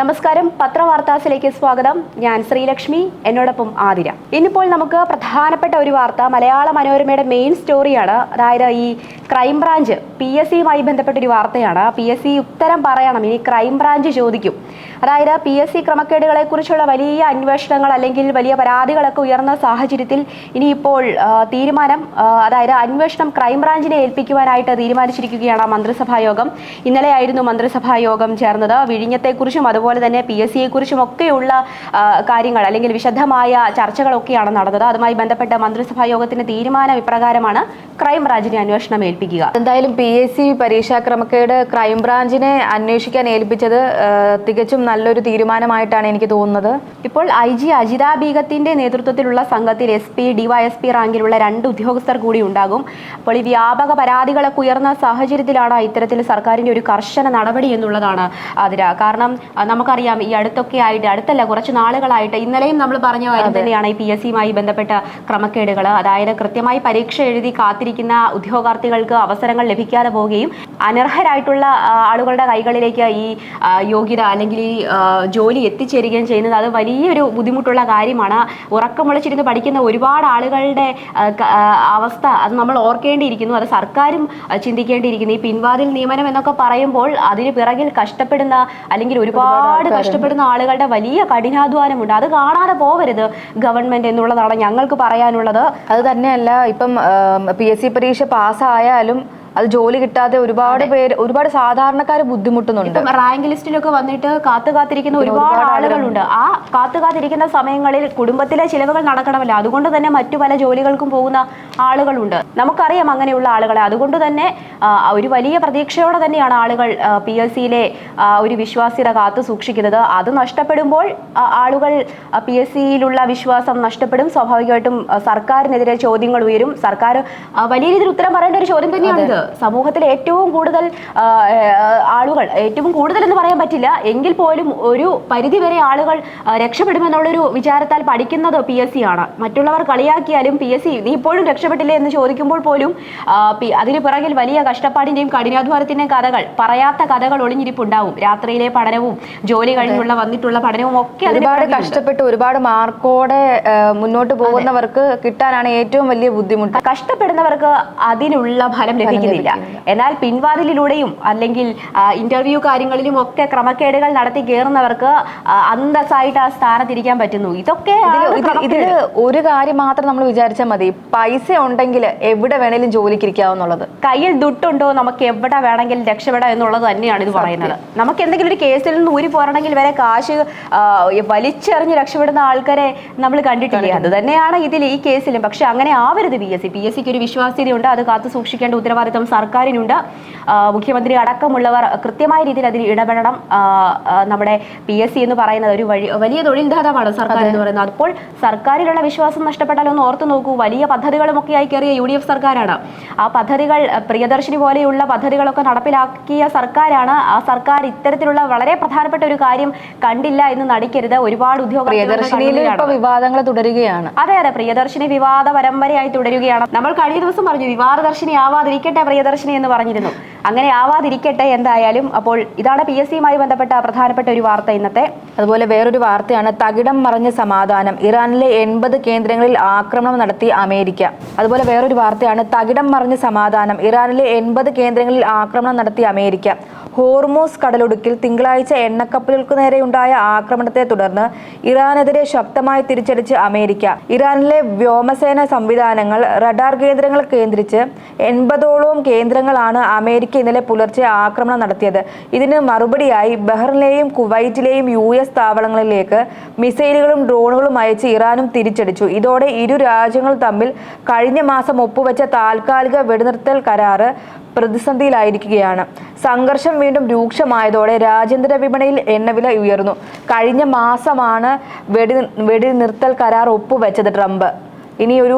നമസ്കാരം, പത്രവാർത്താസിലേക്ക് സ്വാഗതം. ഞാൻ ശ്രീലക്ഷ്മി, എന്നോടൊപ്പം ആതിര. ഇന്നിപ്പോൾ നമുക്ക് പ്രധാനപ്പെട്ട ഒരു വാർത്ത മലയാള മനോരമയുടെ മെയിൻ സ്റ്റോറിയാണ്. അതായത് ഈ ക്രൈംബ്രാഞ്ച് PSCയുമായി ബന്ധപ്പെട്ടൊരു വാർത്തയാണ്. PSC ഉത്തരം പറയണം, ഇനി ക്രൈംബ്രാഞ്ച് ചോദിക്കും. അതായത് PSC ക്രമക്കേടുകളെ കുറിച്ചുള്ള വലിയ അന്വേഷണങ്ങൾ അല്ലെങ്കിൽ വലിയ പരാതികളൊക്കെ ഉയർന്ന സാഹചര്യത്തിൽ ഇനിയിപ്പോൾ തീരുമാനം, അതായത് അന്വേഷണം ക്രൈംബ്രാഞ്ചിനെ ഏൽപ്പിക്കുവാനായിട്ട് തീരുമാനിച്ചിരിക്കുകയാണ് മന്ത്രിസഭാ യോഗം. ഇന്നലെയായിരുന്നു മന്ത്രിസഭാ യോഗം ചേർന്നത്. വിഴിഞ്ഞത്തെക്കുറിച്ചും അതുപോലെ തന്നെ PSCയെക്കുറിച്ചും ഒക്കെയുള്ള കാര്യങ്ങൾ അല്ലെങ്കിൽ വിശദമായ ചർച്ചകളൊക്കെയാണ് നടന്നത്. അതുമായി ബന്ധപ്പെട്ട മന്ത്രിസഭാ യോഗത്തിന്റെ തീരുമാനം ഇപ്രകാരമാണ്: ക്രൈംബ്രാഞ്ചിനെ അന്വേഷണം ഏൽപ്പിക്കുക. എന്തായാലും PSC പരീക്ഷാ ക്രമക്കേട് ക്രൈംബ്രാഞ്ചിനെ അന്വേഷിക്കാൻ ഏൽപ്പിച്ചത് തികച്ചും നല്ലൊരു തീരുമാനമായിട്ടാണ് എനിക്ക് തോന്നുന്നത്. ഇപ്പോൾ IG അജിത ബീഗത്തിന്റെ നേതൃത്വത്തിലുള്ള സംഘത്തിൽ SP, DYSP റാങ്കിലുള്ള 2 ഉദ്യോഗസ്ഥർ കൂടി ഉണ്ടാകും. അപ്പോൾ ഈ വ്യാപക പരാതികളൊക്കെ ഉയർന്ന സാഹചര്യത്തിലാണ് ഇത്തരത്തിൽ സർക്കാരിന്റെ ഒരു കർശന നടപടി എന്നുള്ളതാണ് അതിര. കാരണം നമുക്കറിയാം, ഈ കുറച്ച് നാളുകളായിട്ട് ഇന്നലെയും നമ്മൾ പറഞ്ഞ കാര്യം തന്നെയാണ് ഈ PSCയുമായി ബന്ധപ്പെട്ട ക്രമക്കേടുകൾ. അതായത് കൃത്യമായി പരീക്ഷ എഴുതി കാത്തിരിക്കുന്ന ഉദ്യോഗാർത്ഥികൾക്ക് അവസരങ്ങൾ ലഭിക്കാതെ പോവുകയും അനർഹരായിട്ടുള്ള ആളുകളുടെ കൈകളിലേക്ക് ഈ യോഗ്യത അല്ലെങ്കിൽ ഈ ജോലി എത്തിച്ചേരുകയും ചെയ്യുന്നത് അത് വലിയൊരു ബുദ്ധിമുട്ടുള്ള കാര്യമാണ്. ഉറക്കം വിളിച്ചിരുന്ന് പഠിക്കുന്ന ഒരുപാട് ആളുകളുടെ അവസ്ഥ അത് നമ്മൾ ഓർക്കേണ്ടിയിരിക്കുന്നു. അത് സർക്കാരും ചിന്തിക്കേണ്ടിയിരിക്കുന്നു. ഈ പിൻവാതിൽ നിയമനം എന്നൊക്കെ പറയുമ്പോൾ അതിന് പിറകിൽ കഷ്ടപ്പെടുന്ന അല്ലെങ്കിൽ ഒരുപാട് കഷ്ടപ്പെടുന്ന ആളുകളുടെ വലിയ കഠിനാധ്വാനമുണ്ട്. അത് കാണാതെ പോവരുത് ഗവൺമെന്റ് എന്നുള്ളതാണ് ഞങ്ങൾക്ക് പറയാനുള്ളത്. അത് തന്നെയല്ല, ഇപ്പം PSC പരീക്ഷ പാസ്സായാലും അത് ജോലി കിട്ടാതെ ഒരുപാട് സാധാരണക്കാർ ബുദ്ധിമുട്ടുന്നുണ്ട്. റാങ്ക് ലിസ്റ്റിലൊക്കെ വന്നിട്ട് കാത്തിരിക്കുന്ന ഒരുപാട് ആളുകളുണ്ട്. ആ കാത്തിരിക്കുന്ന സമയങ്ങളിൽ കുടുംബത്തിലെ ചിലവുകൾ നടക്കണമല്ലോ. അതുകൊണ്ട് തന്നെ മറ്റു പല ജോലികൾക്കും പോകുന്ന ആളുകളുണ്ട്. നമുക്കറിയാം അങ്ങനെയുള്ള ആളുകളെ. അതുകൊണ്ട് തന്നെ ഒരു വലിയ പ്രതീക്ഷയോടെ തന്നെയാണ് ആളുകൾ PSCയിലെ ഒരു വിശ്വാസ്യത കാത്തു സൂക്ഷിക്കുന്നത്. അത് നഷ്ടപ്പെടുമ്പോൾ ആളുകൾ PSCയിലുള്ള വിശ്വാസം നഷ്ടപ്പെടും. സ്വാഭാവികമായിട്ടും സർക്കാരിനെതിരെ ചോദ്യങ്ങൾ ഉയരും. സർക്കാർ വലിയ രീതിയിൽ ഉത്തരം പറയേണ്ട ഒരു ചോദ്യം തന്നെയാണിത്. സമൂഹത്തിൽ ഏറ്റവും കൂടുതൽ ആളുകൾ, ഏറ്റവും കൂടുതൽ എന്ന് പറയാൻ പറ്റില്ല എങ്കിൽ പോലും ഒരു പരിധിവരെ ആളുകൾ രക്ഷപ്പെടുമെന്നുള്ളൊരു വിചാരത്താൽ പഠിക്കുന്നത് PSC ആണ്. മറ്റുള്ളവർ കളിയാക്കിയാലും PSC നീ ഇപ്പോഴും രക്ഷപ്പെട്ടില്ലേ എന്ന് ചോദിക്കുമ്പോൾ പോലും അതിന് പിറകിൽ വലിയ കഷ്ടപ്പാടിന്റെയും കഠിനാധ്വാനത്തിന്റെയും കഥകൾ, പറയാത്ത കഥകൾ ഒളിഞ്ഞിരിപ്പുണ്ടാവും. രാത്രിയിലെ പഠനവും ജോലി കഴിഞ്ഞുള്ള വന്നിട്ടുള്ള പഠനവും ഒക്കെ ഒരുപാട് കഷ്ടപ്പെട്ട് ഒരുപാട് മാർക്കോടെ മുന്നോട്ട് പോകുന്നവർക്ക് കിട്ടാനാണ് ഏറ്റവും വലിയ ബുദ്ധിമുട്ട്. കഷ്ടപ്പെടുന്നവർക്ക് അതിനുള്ള ഫലം ലഭിക്കുന്നു. എന്നാൽ പിൻവാതിലൂടെയും അല്ലെങ്കിൽ ഇന്റർവ്യൂ കാര്യങ്ങളിലും ഒക്കെ ക്രമക്കേടുകൾ നടത്തി കയറുന്നവർക്ക് അന്തസ്സായിട്ട് ആ സ്ഥാനത്തിരിക്കാൻ പറ്റുന്നു. ഇതൊക്കെ ഇതിൽ ഒരു കാര്യം മാത്രം നമ്മൾ വിചാരിച്ചാൽ മതി: പൈസ ഉണ്ടെങ്കിൽ എവിടെ വേണേലും ജോലിക്ക് ഇരിക്കാവുന്നുള്ളത്. കയ്യിൽ ദുട്ടുണ്ടോ നമുക്ക് എവിടെ വേണമെങ്കിലും രക്ഷപ്പെടാം എന്നുള്ളത് തന്നെയാണ് ഇത് പറയുന്നത്. നമുക്ക് എന്തെങ്കിലും ഒരു കേസിൽ നിന്ന് ഊരി പോരണമെങ്കിൽ വരെ കാശ് വലിച്ചെറിഞ്ഞ് രക്ഷപ്പെടുന്ന ആൾക്കാരെ നമ്മൾ കണ്ടിട്ടില്ലേ? അത് തന്നെയാണ് ഈ കേസിലും. പക്ഷെ അങ്ങനെ ആവരുത്. PSCക്ക് ഒരു വിശ്വാസ്യതയുണ്ട്. അത് കാത്തു സൂക്ഷിക്കേണ്ട ഉത്തരവാദിത്വം സർക്കാരിനുണ്ട്. മുഖ്യമന്ത്രി അടക്കമുള്ളവർ കൃത്യമായ രീതിയിൽ അതിൽ ഇടപെടണം. നമ്മുടെ PSC എന്ന് പറയുന്നത് ഒരു വലിയ തൊഴിൽദാതാവാണ് സർക്കാർ എന്ന് പറയുന്നത്. അപ്പോൾ സർക്കാരിലുള്ള വിശ്വാസം നഷ്ടപ്പെട്ടാൽ ഒന്ന് ഓർത്തു നോക്കൂ. വലിയ പദ്ധതികളുമൊക്കെയായി കയറിയ UDF സർക്കാരാണ്. ആ പദ്ധതികൾ, പ്രിയദർശിനി പോലെയുള്ള പദ്ധതികളൊക്കെ നടപ്പിലാക്കിയ സർക്കാരാണ്. ആ സർക്കാർ ഇത്തരത്തിലുള്ള വളരെ പ്രധാനപ്പെട്ട ഒരു കാര്യം കണ്ടില്ല എന്ന് നടിക്കരുത്. ഒരുപാട് വിവാദങ്ങൾ തുടരുകയാണ്. അതെ, പ്രിയദർശിനി വിവാദ പരമ്പരയായി തുടരുകയാണ്. നമ്മൾ കഴിഞ്ഞ ദിവസം പറഞ്ഞു വിവാദദർശിനി ആവാതിരിക്കട്ടെ പ്രിയദർശിനി എന്ന് പറഞ്ഞിരുന്നു. അങ്ങനെ ആവാതിരിക്കട്ടെ എന്തായാലും. അപ്പോൾ ഇതാണ് PSCയുമായി ബന്ധപ്പെട്ട പ്രധാനപ്പെട്ട ഒരു വാർത്ത ഇന്നത്തെ. അതുപോലെ വേറൊരു വാർത്തയാണ് തകിടം മറിഞ്ഞ സമാധാനം. ഇറാനിലെ 80 കേന്ദ്രങ്ങളിൽ ആക്രമണം നടത്തി അമേരിക്ക. അതുപോലെ വേറൊരു വാർത്തയാണ് തകിടം മറിഞ്ഞ സമാധാനം. ഇറാനിലെ 80 കേന്ദ്രങ്ങളിൽ ആക്രമണം നടത്തി അമേരിക്ക. ഹോർമൂസ് കടലൊടുക്കിൽ തിങ്കളാഴ്ച എണ്ണക്കപ്പലുകൾക്ക് നേരെയുണ്ടായ ആക്രമണത്തെ തുടർന്ന് ഇറാനെതിരെ ശക്തമായി തിരിച്ചടിച്ച് അമേരിക്ക. ഇറാനിലെ വ്യോമസേന സംവിധാനങ്ങൾ, റഡാർ കേന്ദ്രങ്ങൾ കേന്ദ്രിച്ച് 80ഓളം കേന്ദ്രങ്ങളാണ് അമേരിക്ക ഇന്നലെ പുലർച്ചെ ആക്രമണം നടത്തിയത്. ഇതിന് മറുപടിയായി ബഹ്റിനിലെയും കുവൈറ്റിലെയും US താവളങ്ങളിലേക്ക് മിസൈലുകളും ഡ്രോണുകളും അയച്ച് ഇറാനും തിരിച്ചടിച്ചു. ഇതോടെ ഇരു രാജ്യങ്ങളും തമ്മിൽ കഴിഞ്ഞ മാസം ഒപ്പുവെച്ച താൽക്കാലിക വെടിനിർത്തൽ കരാറ് പ്രതിസന്ധിയിലായിരിക്കുകയാണ്. സംഘർഷം വീണ്ടും രൂക്ഷമായതോടെ രാജ്യാന്തര വിപണിയിൽ എണ്ണവില ഉയർന്നു. കഴിഞ്ഞ മാസമാണ് വെടിനിർത്തൽ കരാർ ഒപ്പുവെച്ചത് ട്രംപ്. ഇനി ഒരു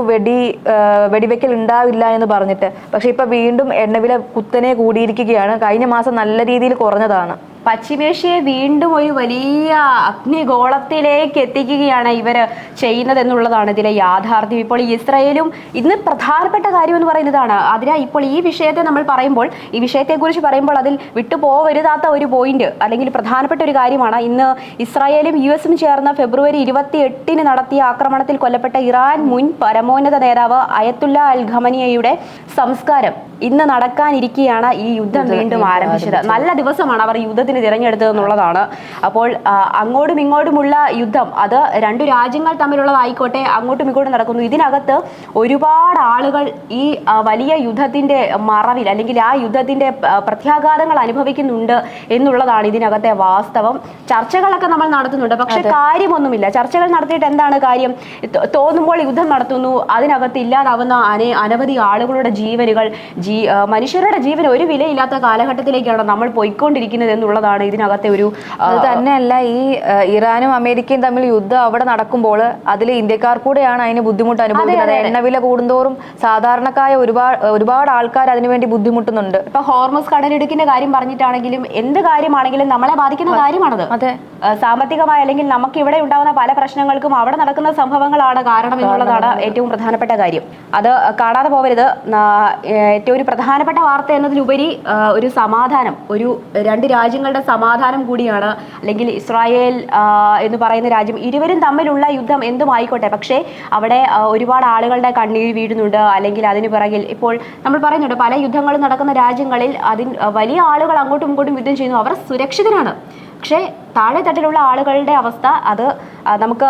വെടിവെക്കൽ ഉണ്ടാവില്ല എന്ന് പറഞ്ഞിട്ട്. പക്ഷെ ഇപ്പൊ വീണ്ടും എണ്ണവില കുത്തനെ കൂടിയിരിക്കുകയാണ്. കഴിഞ്ഞ മാസം നല്ല രീതിയിൽ കുറഞ്ഞതാണ്. പശ്ചിമേഷ്യയെ വീണ്ടും ഒരു വലിയ അഗ്നിഗോളത്തിലേക്ക് എത്തിക്കുകയാണ് ഇവർ ചെയ്യുന്നത് എന്നുള്ളതാണ് ഇതിലെ യാഥാർത്ഥ്യം. ഇപ്പോൾ ഇസ്രായേലും ഇന്ന് പ്രധാനപ്പെട്ട കാര്യം എന്ന് പറയുന്നതാണ്. അതിനാൽ ഇപ്പോൾ ഈ വിഷയത്തെ നമ്മൾ പറയുമ്പോൾ, ഈ വിഷയത്തെക്കുറിച്ച് പറയുമ്പോൾ അതിൽ വിട്ടുപോകരുതാത്ത ഒരു പോയിന്റ് അല്ലെങ്കിൽ പ്രധാനപ്പെട്ട ഒരു കാര്യമാണ്. ഇന്ന് ഇസ്രായേലും US ചേർന്ന് ഫെബ്രുവരി 28 നടത്തിയ ആക്രമണത്തിൽ കൊല്ലപ്പെട്ട ഇറാൻ മുൻ പരമോന്നത നേതാവ് അയത്തുല്ല അൽ ഖമനിയുടെ സംസ്കാരം ഇന്ന് നടക്കാനിരിക്കുകയാണ്. ഈ യുദ്ധം വീണ്ടും ആരംഭിച്ചത് നല്ല ദിവസമാണ് അവർ യുദ്ധത്തിന് തിരഞ്ഞെടുത്തത് എന്നുള്ളതാണ്. അപ്പോൾ അങ്ങോട്ടും ഇങ്ങോട്ടുമുള്ള യുദ്ധം അത് രണ്ടു രാജ്യങ്ങൾ തമ്മിലുള്ളതായിക്കോട്ടെ, അങ്ങോട്ടും ഇങ്ങോട്ടും നടക്കുന്നു. ഇതിനകത്ത് ഒരുപാട് ആളുകൾ ഈ വലിയ യുദ്ധത്തിന്റെ മറവിൽ അല്ലെങ്കിൽ ആ യുദ്ധത്തിന്റെ പ്രത്യാഘാതങ്ങൾ അനുഭവിക്കുന്നുണ്ട് എന്നുള്ളതാണ് ഇതിനകത്തെ വാസ്തവം. ചർച്ചകളൊക്കെ നമ്മൾ നടത്തുന്നുണ്ട്, പക്ഷെ കാര്യമൊന്നുമില്ല. ചർച്ചകൾ നടത്തിയിട്ട് എന്താണ് കാര്യം? തോന്നുമ്പോൾ യുദ്ധം നടത്തുന്നു, അതിനകത്ത് ഇല്ലാതാവുന്ന അനവധി ആളുകളുടെ ജീവനുകൾ, മനുഷ്യരുടെ ജീവൻ ഒരു വിലയില്ലാത്ത കാലഘട്ടത്തിലേക്കാണ് നമ്മൾ പോയിക്കൊണ്ടിരിക്കുന്നത് എന്നുള്ളതാണ് ഇതിനകത്തെ ഒരു. അത് തന്നെയല്ല, ഈ ഇറാനും അമേരിക്കയും തമ്മിൽ യുദ്ധം അവിടെ നടക്കുമ്പോൾ അതിൽ ഇന്ത്യക്കാർ കൂടെയാണ് അതിന് ബുദ്ധിമുട്ട് അനുഭവിക്കുന്നത്. എണ്ണവില കൂടുന്തോറും സാധാരണക്കായ ഒരുപാട് ആൾക്കാർ അതിനുവേണ്ടി ബുദ്ധിമുട്ടുന്നുണ്ട്. ഇപ്പൊ ഹോർമസ് കടലിടുക്കിന്റെ കാര്യം പറഞ്ഞിട്ടാണെങ്കിലും എന്ത് കാര്യമാണെങ്കിലും നമ്മളെ ബാധിക്കുന്ന കാര്യമാണത്. അതെ, സാമ്പത്തികമായ അല്ലെങ്കിൽ നമുക്ക് ഇവിടെ ഉണ്ടാകുന്ന പല പ്രശ്നങ്ങൾക്കും അവിടെ നടക്കുന്ന സംഭവങ്ങളാണ് കാരണം എന്നുള്ളതാണ് ഏറ്റവും പ്രധാനപ്പെട്ട കാര്യം. അത് കാണാതെ പോകരുത്. ഏറ്റവും ഒരു പ്രധാനപ്പെട്ട വാർത്ത എന്നതിലുപരി ഒരു സമാധാനം, ഒരു രണ്ട് രാജ്യങ്ങളുടെ സമാധാനം കൂടിയാണ്. അല്ലെങ്കിൽ ഇസ്രായേൽ എന്ന് പറയുന്ന രാജ്യം, ഇരുവരും തമ്മിലുള്ള യുദ്ധം എന്തുമായിക്കോട്ടെ, പക്ഷേ അവിടെ ഒരുപാട് ആളുകളുടെ കണ്ണീര് വീഴുന്നുണ്ട്. അല്ലെങ്കിൽ അതിന് പിറകിൽ ഇപ്പോൾ നമ്മൾ പറയുന്നുണ്ട് പല യുദ്ധങ്ങളും നടക്കുന്ന രാജ്യങ്ങളിൽ വലിയ ആളുകൾ അങ്ങോട്ടും ഇങ്ങോട്ടും യുദ്ധം ചെയ്യുന്നു, അവർ സുരക്ഷിതരാണ്. പക്ഷേ താഴെത്തട്ടിലുള്ള ആളുകളുടെ അവസ്ഥ അത് നമുക്ക്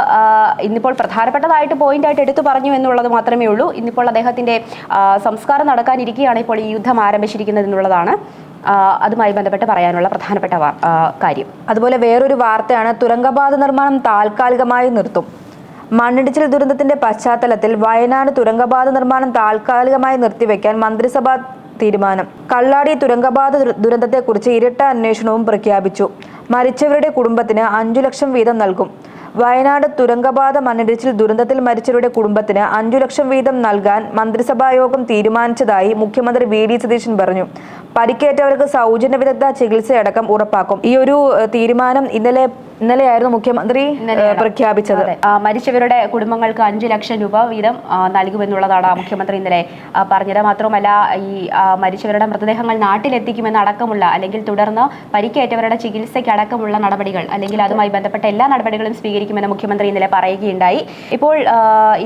ഇന്നിപ്പോൾ പ്രധാനപ്പെട്ടതായിട്ട് പോയിന്റായിട്ട് എടുത്തു പറഞ്ഞു എന്നുള്ളത് മാത്രമേ ഉള്ളൂ. ഇന്നിപ്പോൾ അദ്ദേഹത്തിൻ്റെ സംസ്കാരം നടക്കാനിരിക്കുകയാണ് ഇപ്പോൾ ഈ യുദ്ധം ആരംഭിച്ചിരിക്കുന്നത് എന്നുള്ളതാണ് അതുമായി ബന്ധപ്പെട്ട് പറയാനുള്ള പ്രധാനപ്പെട്ട കാര്യം. അതുപോലെ വേറൊരു വാർത്തയാണ്, തുരങ്കപാത നിർമ്മാണം താൽക്കാലികമായി നിർത്തും. മണ്ണിടിച്ചിൽ ദുരന്തത്തിന്റെ പശ്ചാത്തലത്തിൽ വയനാട് തുരങ്കപാത നിർമ്മാണം താൽക്കാലികമായി നിർത്തിവെക്കാൻ മന്ത്രിസഭാ തീരുമാനം. കള്ളാടി തുരങ്കപാത ദുരന്തത്തെക്കുറിച്ച് ഇരട്ട അന്വേഷണവും പ്രഖ്യാപിച്ചു. മരിച്ചവരുടെ കുടുംബത്തിന് 5 ലക്ഷം വീതം നൽകും. വയനാട് തുരങ്കപാത മണ്ണിടിച്ചിൽ ദുരന്തത്തിൽ മരിച്ചവരുടെ കുടുംബത്തിന് 5 ലക്ഷം വീതം നൽകാൻ മന്ത്രിസഭായോഗം തീരുമാനിച്ചതായി മുഖ്യമന്ത്രി VD സതീശൻ പറഞ്ഞു. പരിക്കേറ്റവർക്ക് സൗജന്യ വിദഗ്ധ ചികിത്സയടക്കം ഉറപ്പാക്കും. ഈ ഒരു തീരുമാനം ഇന്നലെയായിരുന്നു മുഖ്യമന്ത്രി പ്രഖ്യാപിച്ചത്. മരിച്ചവരുടെ കുടുംബങ്ങൾക്ക് 5 ലക്ഷം രൂപ വീതം നൽകുമെന്നുള്ളതാണ് മുഖ്യമന്ത്രി ഇന്നലെ പറഞ്ഞത്. മാത്രമല്ല ഈ മരിച്ചവരുടെ മൃതദേഹങ്ങൾ നാട്ടിലെത്തിക്കുമെന്ന് അടക്കമുള്ള അല്ലെങ്കിൽ തുടർന്ന് പരിക്കേറ്റവരുടെ ചികിത്സയ്ക്ക് അടക്കമുള്ള നടപടികൾ അല്ലെങ്കിൽ അതുമായി ബന്ധപ്പെട്ട എല്ലാ നടപടികളും സ്വീകരിക്കുമെന്ന് മുഖ്യമന്ത്രി ഇന്നലെ പറയുകയുണ്ടായി. ഇപ്പോൾ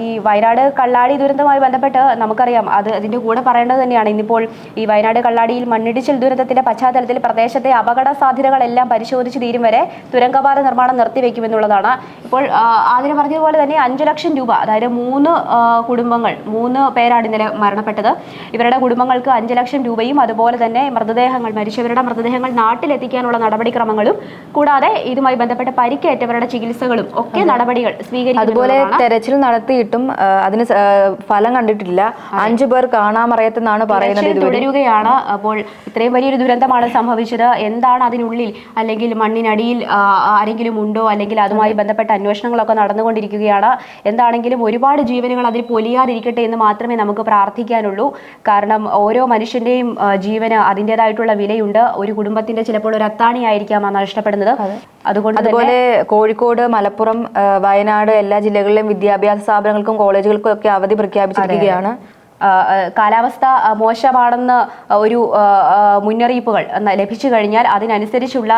ഈ വയനാട് കള്ളാടി ദുരന്തവുമായി ബന്ധപ്പെട്ട് നമുക്കറിയാം, അതിന്റെ കൂടെ പറയേണ്ടത് തന്നെയാണ്. ഇന്നിപ്പോൾ ഈ വയനാട് കള്ളാടിയിൽ മണ്ണിടിച്ചിൽ ദുരന്തത്തിന്റെ പശ്ചാത്തലത്തിൽ പ്രദേശത്തെ അപകട സാധ്യതകളെല്ലാം പരിശോധിച്ച് തീരും വരെ തുരങ്കപാത നിർമ്മാണം നിർത്തിവെക്കുമെന്നുള്ളതാണ്. ഇപ്പോൾ ആദ്യം പറഞ്ഞതുപോലെ തന്നെ 5 ലക്ഷം രൂപ, അതായത് 3 കുടുംബങ്ങൾ, 3 പേരാണ് ഇന്നലെ മരണപ്പെട്ടത്. ഇവരുടെ കുടുംബങ്ങൾക്ക് 5 ലക്ഷം രൂപയും അതുപോലെ തന്നെ മരിച്ചവരുടെ മൃതദേഹങ്ങൾ നാട്ടിലെത്തിക്കാനുള്ള നടപടിക്രമങ്ങളും കൂടാതെ ഇതുമായി ബന്ധപ്പെട്ട പരിക്കേറ്റവരുടെ ചികിത്സകളും ഒക്കെ നടപടികൾ സ്വീകരിക്കും. അതുപോലെ തെരച്ചിൽ നടത്തിയിട്ടും അതിന് ഫലം കണ്ടിട്ടില്ല. 5 പേർ കാണാമറയത്തെന്നാണ് പറയുന്നത്. തുടരുകയാണ്. അപ്പോൾ ഇത്രയും വലിയൊരു ദുരന്തമാണ് സംഭവിച്ചത്. എന്താണ് അതിനുള്ളിൽ അല്ലെങ്കിൽ മണ്ണിനടിയിൽ ആരെങ്കിലും ഉണ്ടോ, അല്ലെങ്കിൽ അതുമായി ബന്ധപ്പെട്ട അന്വേഷണങ്ങളൊക്കെ നടന്നുകൊണ്ടിരിക്കുകയാണ്. എന്താണെങ്കിലും ഒരുപാട് ജീവനുകൾ അതിൽ പൊലിയാതിരിക്കട്ടെ എന്ന് മാത്രമേ നമുക്ക് പ്രാർത്ഥിക്കാനുള്ളൂ. കാരണം ഓരോ മനുഷ്യന്റെയും ജീവന് അതിൻ്റെതായിട്ടുള്ള വിലയുണ്ട്. ഒരു കുടുംബത്തിന്റെ ചിലപ്പോൾ ഒരു അത്താണിയായിരിക്കാം നഷ്ടപ്പെടുന്നത്. അതുപോലെ കോഴിക്കോട്, മലപ്പുറം, വയനാട് എല്ലാ ജില്ലകളിലെയും വിദ്യാഭ്യാസ സ്ഥാപനങ്ങൾക്കും കോളേജുകൾക്കും ഒക്കെ അവധി പ്രഖ്യാപിച്ചിരിക്കുകയാണ്. കാലാവസ്ഥ മോശമാണെന്ന് ഒരു മുന്നറിയിപ്പുകൾ ലഭിച്ചു കഴിഞ്ഞാൽ അതിനനുസരിച്ചുള്ള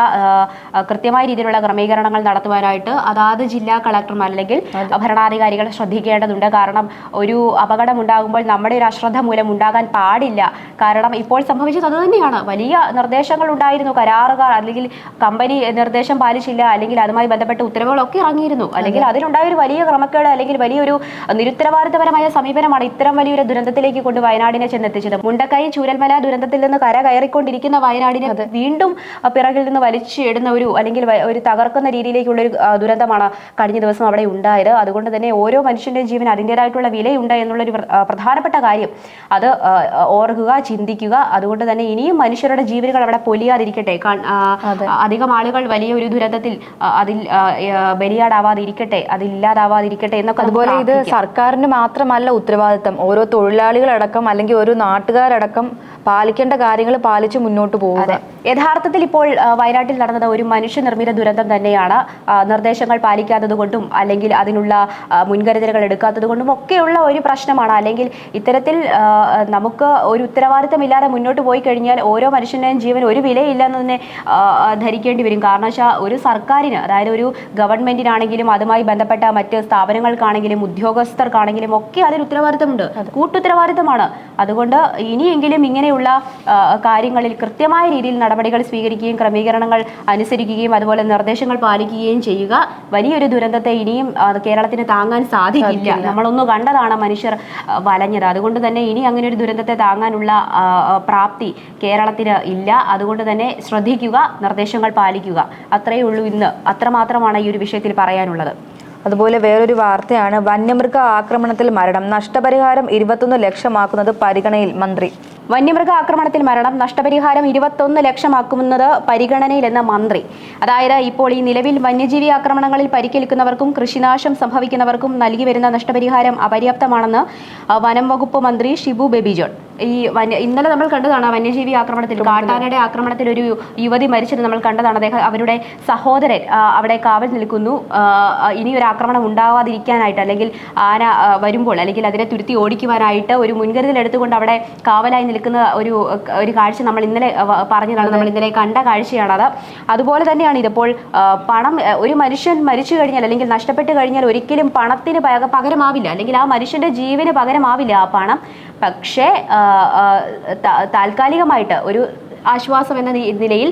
കൃത്യമായ രീതിയിലുള്ള ക്രമീകരണങ്ങൾ നടത്തുവാനായിട്ട് അതാത് ജില്ലാ കളക്ടർമാർ അല്ലെങ്കിൽ ഭരണാധികാരികൾ ശ്രദ്ധിക്കേണ്ടതുണ്ട്. കാരണം ഒരു അപകടം ഉണ്ടാകുമ്പോൾ നമ്മുടെ ഒരു അശ്രദ്ധ മൂലം ഉണ്ടാകാൻ പാടില്ല. കാരണം ഇപ്പോൾ സംഭവിച്ചത് അത് തന്നെയാണ്. വലിയ നിർദ്ദേശങ്ങൾ ഉണ്ടായിരുന്നു, കരാറുകാർ അല്ലെങ്കിൽ കമ്പനി നിർദ്ദേശം പാലിച്ചില്ല, അല്ലെങ്കിൽ അതുമായി ബന്ധപ്പെട്ട ഉത്തരവുകളൊക്കെ ഇറങ്ങിയിരുന്നു. അല്ലെങ്കിൽ അതിലുണ്ടായ ഒരു വലിയ ക്രമക്കേട് അല്ലെങ്കിൽ വലിയൊരു നിരുത്തരവാദിത്തപരമായ സമീപനമാണ് ഇത്തരം വലിയൊരു ദുരന്തത്തിലേക്ക് കൊണ്ട് വയനാടിനെ ചെന്നെത്തിച്ചത്. മുണ്ടക്കൈ ചൂരൽമല ദുരന്തത്തിൽ നിന്ന് കര കയറിക്കൊണ്ടിരിക്കുന്ന വയനാടിനെ വീണ്ടും പിറകിൽ നിന്ന് വലിച്ചിടുന്ന അല്ലെങ്കിൽ ഒരു തകർക്കുന്ന രീതിയിലേക്കുള്ള ഒരു ദുരന്തമാണ് കഴിഞ്ഞ ദിവസം അവിടെ ഉണ്ടായത്. അതുകൊണ്ട് തന്നെ ഓരോ മനുഷ്യന്റെയും ജീവൻ അതിൻ്റെതായിട്ടുള്ള വിലയുണ്ട് എന്നുള്ളൊരു പ്രധാനപ്പെട്ട കാര്യം അത് ഓർക്കുക, ചിന്തിക്കുക. അതുകൊണ്ട് തന്നെ ഇനിയും മനുഷ്യരുടെ ജീവനുകൾ അവിടെ പൊലിയാതിരിക്കട്ടെ. അധികം ആളുകൾ വലിയൊരു ദുരന്തത്തിൽ അതിൽ ബലിയാടാവാതിരിക്കട്ടെ, അതില്ലാതാവാതിരിക്കട്ടെ എന്നൊക്കെ. അതുപോലെ ഇത് സർക്കാരിന് മാത്രമല്ല ഉത്തരവാദിത്തം, ഓരോ തൊഴിലാളികളടക്കം അല്ലെങ്കിൽ ഒരു നാട്ടുകാരടക്കം പാലിക്കേണ്ട കാര്യങ്ങൾ പാലിച്ച് മുന്നോട്ട് പോകുക. യഥാർത്ഥത്തിൽ ഇപ്പോൾ വയനാട്ടിൽ നടന്നത് ഒരു മനുഷ്യനിർമ്മിത ദുരന്തം തന്നെയാണ്. നിർദ്ദേശങ്ങൾ പാലിക്കാത്തത് കൊണ്ടും അല്ലെങ്കിൽ അതിനുള്ള മുൻകരുതലുകൾ എടുക്കാത്തത് കൊണ്ടും ഒക്കെയുള്ള ഒരു പ്രശ്നമാണ്. അല്ലെങ്കിൽ ഇത്തരത്തിൽ നമുക്ക് ഒരു ഉത്തരവാദിത്തമില്ലാതെ മുന്നോട്ട് പോയി കഴിഞ്ഞാൽ ഓരോ മനുഷ്യൻ്റെയും ജീവൻ ഒരു വിലയില്ലെന്ന് തന്നെ ധരിക്കേണ്ടി വരും. കാരണം വെച്ചാൽ ഒരു സർക്കാരിന്, അതായത് ഒരു ഗവൺമെന്റിനാണെങ്കിലും അതുമായി ബന്ധപ്പെട്ട മറ്റ് സ്ഥാപനങ്ങൾക്കാണെങ്കിലും ഉദ്യോഗസ്ഥർക്കാണെങ്കിലും ഒക്കെ അതിൽ ഉത്തരവാദിത്തമുണ്ട്, കൂട്ടുത്തരവാദിത്തമാണ്. അതുകൊണ്ട് ഇനിയെങ്കിലും ഇങ്ങനെയുള്ള കാര്യങ്ങളിൽ കൃത്യമായ രീതിയിൽ നടപടികൾ സ്വീകരിക്കുകയും ക്രമീകരണങ്ങൾ അനുസരിക്കുകയും അതുപോലെ നിർദ്ദേശങ്ങൾ പാലിക്കുകയും ചെയ്യുക. വലിയൊരു ദുരന്തത്തെ ഇനിയും കേരളത്തിന് താങ്ങാൻ സാധിക്കില്ല. നമ്മളൊന്നു കണ്ടതാണ് മനുഷ്യർ വലഞ്ഞത്. അതുകൊണ്ട് തന്നെ ഇനി അങ്ങനെ ഒരു ദുരന്തത്തെ താങ്ങാനുള്ള പ്രാപ്തി കേരളത്തിന് ഇല്ല. അതുകൊണ്ട് തന്നെ ശ്രദ്ധിക്കുക, നിർദ്ദേശങ്ങൾ പാലിക്കുക. അത്രയേ ഉള്ളൂ ഇന്ന്. അത്രമാത്രമാണ് ഈ ഒരു വിഷയത്തിൽ പറയാനുള്ളത്. അതുപോലെ വേറൊരു വാർത്തയാണ് വന്യമൃഗ ആക്രമണത്തിൽ മരണം, നഷ്ടപരിഹാരം 21 ലക്ഷമാക്കുന്നത് പരിഗണനയിൽ മന്ത്രി. വന്യമൃഗ ആക്രമണത്തിൽ മരണം, നഷ്ടപരിഹാരം 21 ലക്ഷമാക്കുന്നത് പരിഗണനയിലെന്ന മന്ത്രി. അതായത് ഇപ്പോൾ ഈ നിലവിൽ വന്യജീവി ആക്രമണങ്ങളിൽ പരിക്കേൽക്കുന്നവർക്കും കൃഷിനാശം സംഭവിക്കുന്നവർക്കും നൽകി വരുന്ന നഷ്ടപരിഹാരം അപര്യാപ്തമാണെന്ന് വനം വകുപ്പ് മന്ത്രി ഷിബു ബേബി ജോൺ. ഇന്നലെ നമ്മൾ കണ്ടതാണ് വന്യജീവി ആക്രമണത്തിൽ, കാട്ടാനയുടെ ആക്രമണത്തിൽ ഒരു യുവതി മരിച്ചത് നമ്മൾ കണ്ടതാണ്. അവരുടെ സഹോദരൻ അവിടെ കാവൽ നിൽക്കുന്നു. ഇനി ഒരു ആക്രമണം ഉണ്ടാവാതിരിക്കാനായിട്ട് അല്ലെങ്കിൽ ആന വരുമ്പോൾ അല്ലെങ്കിൽ അതിനെ തുരുത്തി ഓടിക്കുവാനായിട്ട് ഒരു മുൻകരുതൽ എടുത്തുകൊണ്ട് അവിടെ കാവലായി നിൽക്കുന്ന ഒരു കാഴ്ച നമ്മൾ ഇന്നലെ പറഞ്ഞതാണ്. നമ്മൾ ഇന്നലെ കണ്ട കാഴ്ചയാണത്. അതുപോലെ തന്നെയാണ് ഇതിപ്പോൾ പണം ഒരു മനുഷ്യൻ മരിച്ചു കഴിഞ്ഞാൽ അല്ലെങ്കിൽ നഷ്ടപ്പെട്ട് കഴിഞ്ഞാൽ ഒരിക്കലും പണത്തിന് പകരമാവില്ല, അല്ലെങ്കിൽ ആ മനുഷ്യന്റെ ജീവന് പകരമാവില്ല ആ പണം. പക്ഷേ താൽക്കാലികമായിട്ട് ഒരു ആശ്വാസം എന്ന നിലയിൽ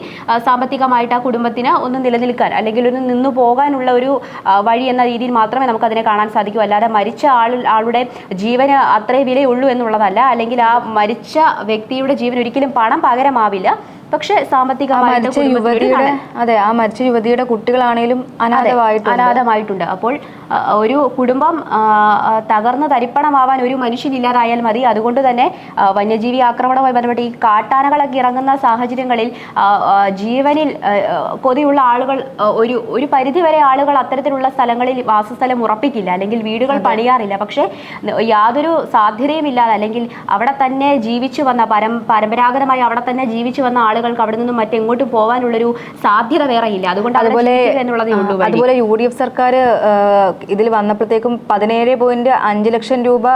സാമ്പത്തികമായിട്ട് ആ കുടുംബത്തിന് ഒന്ന് നിലനിൽക്കാൻ അല്ലെങ്കിൽ ഒന്ന് നിന്നു പോകാനുള്ള ഒരു വഴി എന്ന രീതിയിൽ മാത്രമേ നമുക്ക് അതിനെ കാണാൻ സാധിക്കൂ. അല്ലാതെ മരിച്ച ആളുടെ ജീവന് അത്രേ വിലയുള്ളൂ എന്നുള്ളതല്ല. അല്ലെങ്കിൽ ആ മരിച്ച വ്യക്തിയുടെ ജീവൻ ഒരിക്കലും പണം പകരമാവില്ല. പക്ഷെ സാമ്പത്തികമായിട്ട് ആ മരിച്ച യുവതിയുടെ കുട്ടികളാണെങ്കിലും അനാഥമായിട്ടുണ്ട്. അപ്പോൾ ഒരു കുടുംബം തകർന്ന് തരിപ്പണമാവാൻ ഒരു മനുഷ്യനില്ലാതായാൽ മതി. അതുകൊണ്ട് തന്നെ വന്യജീവി ആക്രമണവുമായി ബന്ധപ്പെട്ട് ഈ കാട്ടാനകളൊക്കെ ഇറങ്ങുന്ന സാഹചര്യങ്ങളിൽ ജീവനിൽ കൊതിയുള്ള ആളുകൾ ഒരു പരിധിവരെ ആളുകൾ അത്തരത്തിലുള്ള സ്ഥലങ്ങളിൽ വാസസ്ഥലം ഉറപ്പിക്കില്ല, അല്ലെങ്കിൽ വീടുകൾ പണിയാറില്ല. പക്ഷേ യാതൊരു സാധ്യതയുമില്ലാതെ അല്ലെങ്കിൽ അവിടെ തന്നെ ജീവിച്ചു വന്ന പരമ്പരാഗതമായി അവിടെ തന്നെ ജീവിച്ചു വന്ന ആളുകൾക്ക് അവിടെ നിന്നും മറ്റെങ്ങോട്ടും പോകാനുള്ളൊരു സാധ്യത വേറെ ഇല്ല. അതുകൊണ്ട് അതുപോലെ UDF സർക്കാർ ഇതിൽ വന്നപ്പോഴത്തേക്കും 17.5 ലക്ഷം രൂപ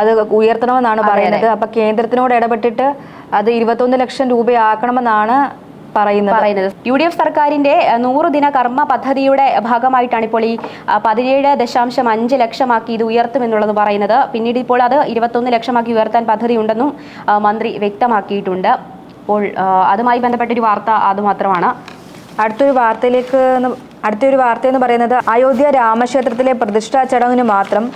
അത് ഉയർത്തണമെന്നാണ് പറയുന്നത്. അപ്പൊ കേന്ദ്രത്തിനോട് ഇടപെട്ടിട്ട് അത് 21 ലക്ഷം രൂപയാക്കണമെന്നാണ് പറയുന്നത്. UDF സർക്കാരിന്റെ 100 ദിന കർമ്മ പദ്ധതിയുടെ ഭാഗമായിട്ടാണ് ഇപ്പോൾ ഈ 17.5 ലക്ഷമാക്കി ഇത് ഉയർത്തുമെന്നുള്ളത് പറയുന്നത്. പിന്നീട് ഇപ്പോൾ അത് 21 ലക്ഷമാക്കി ഉയർത്താൻ പദ്ധതിയുണ്ടെന്നും മന്ത്രി വ്യക്തമാക്കിയിട്ടുണ്ട്. അപ്പോൾ അതുമായി ബന്ധപ്പെട്ടൊരു വാർത്ത അതുമാത്രമാണ്. അടുത്തൊരു വാർത്ത എന്ന് പറയുന്നത് അയോധ്യ രാമക്ഷേത്രത്തിലെ പ്രതിഷ്ഠാ ചടങ്ങിന് മാത്രം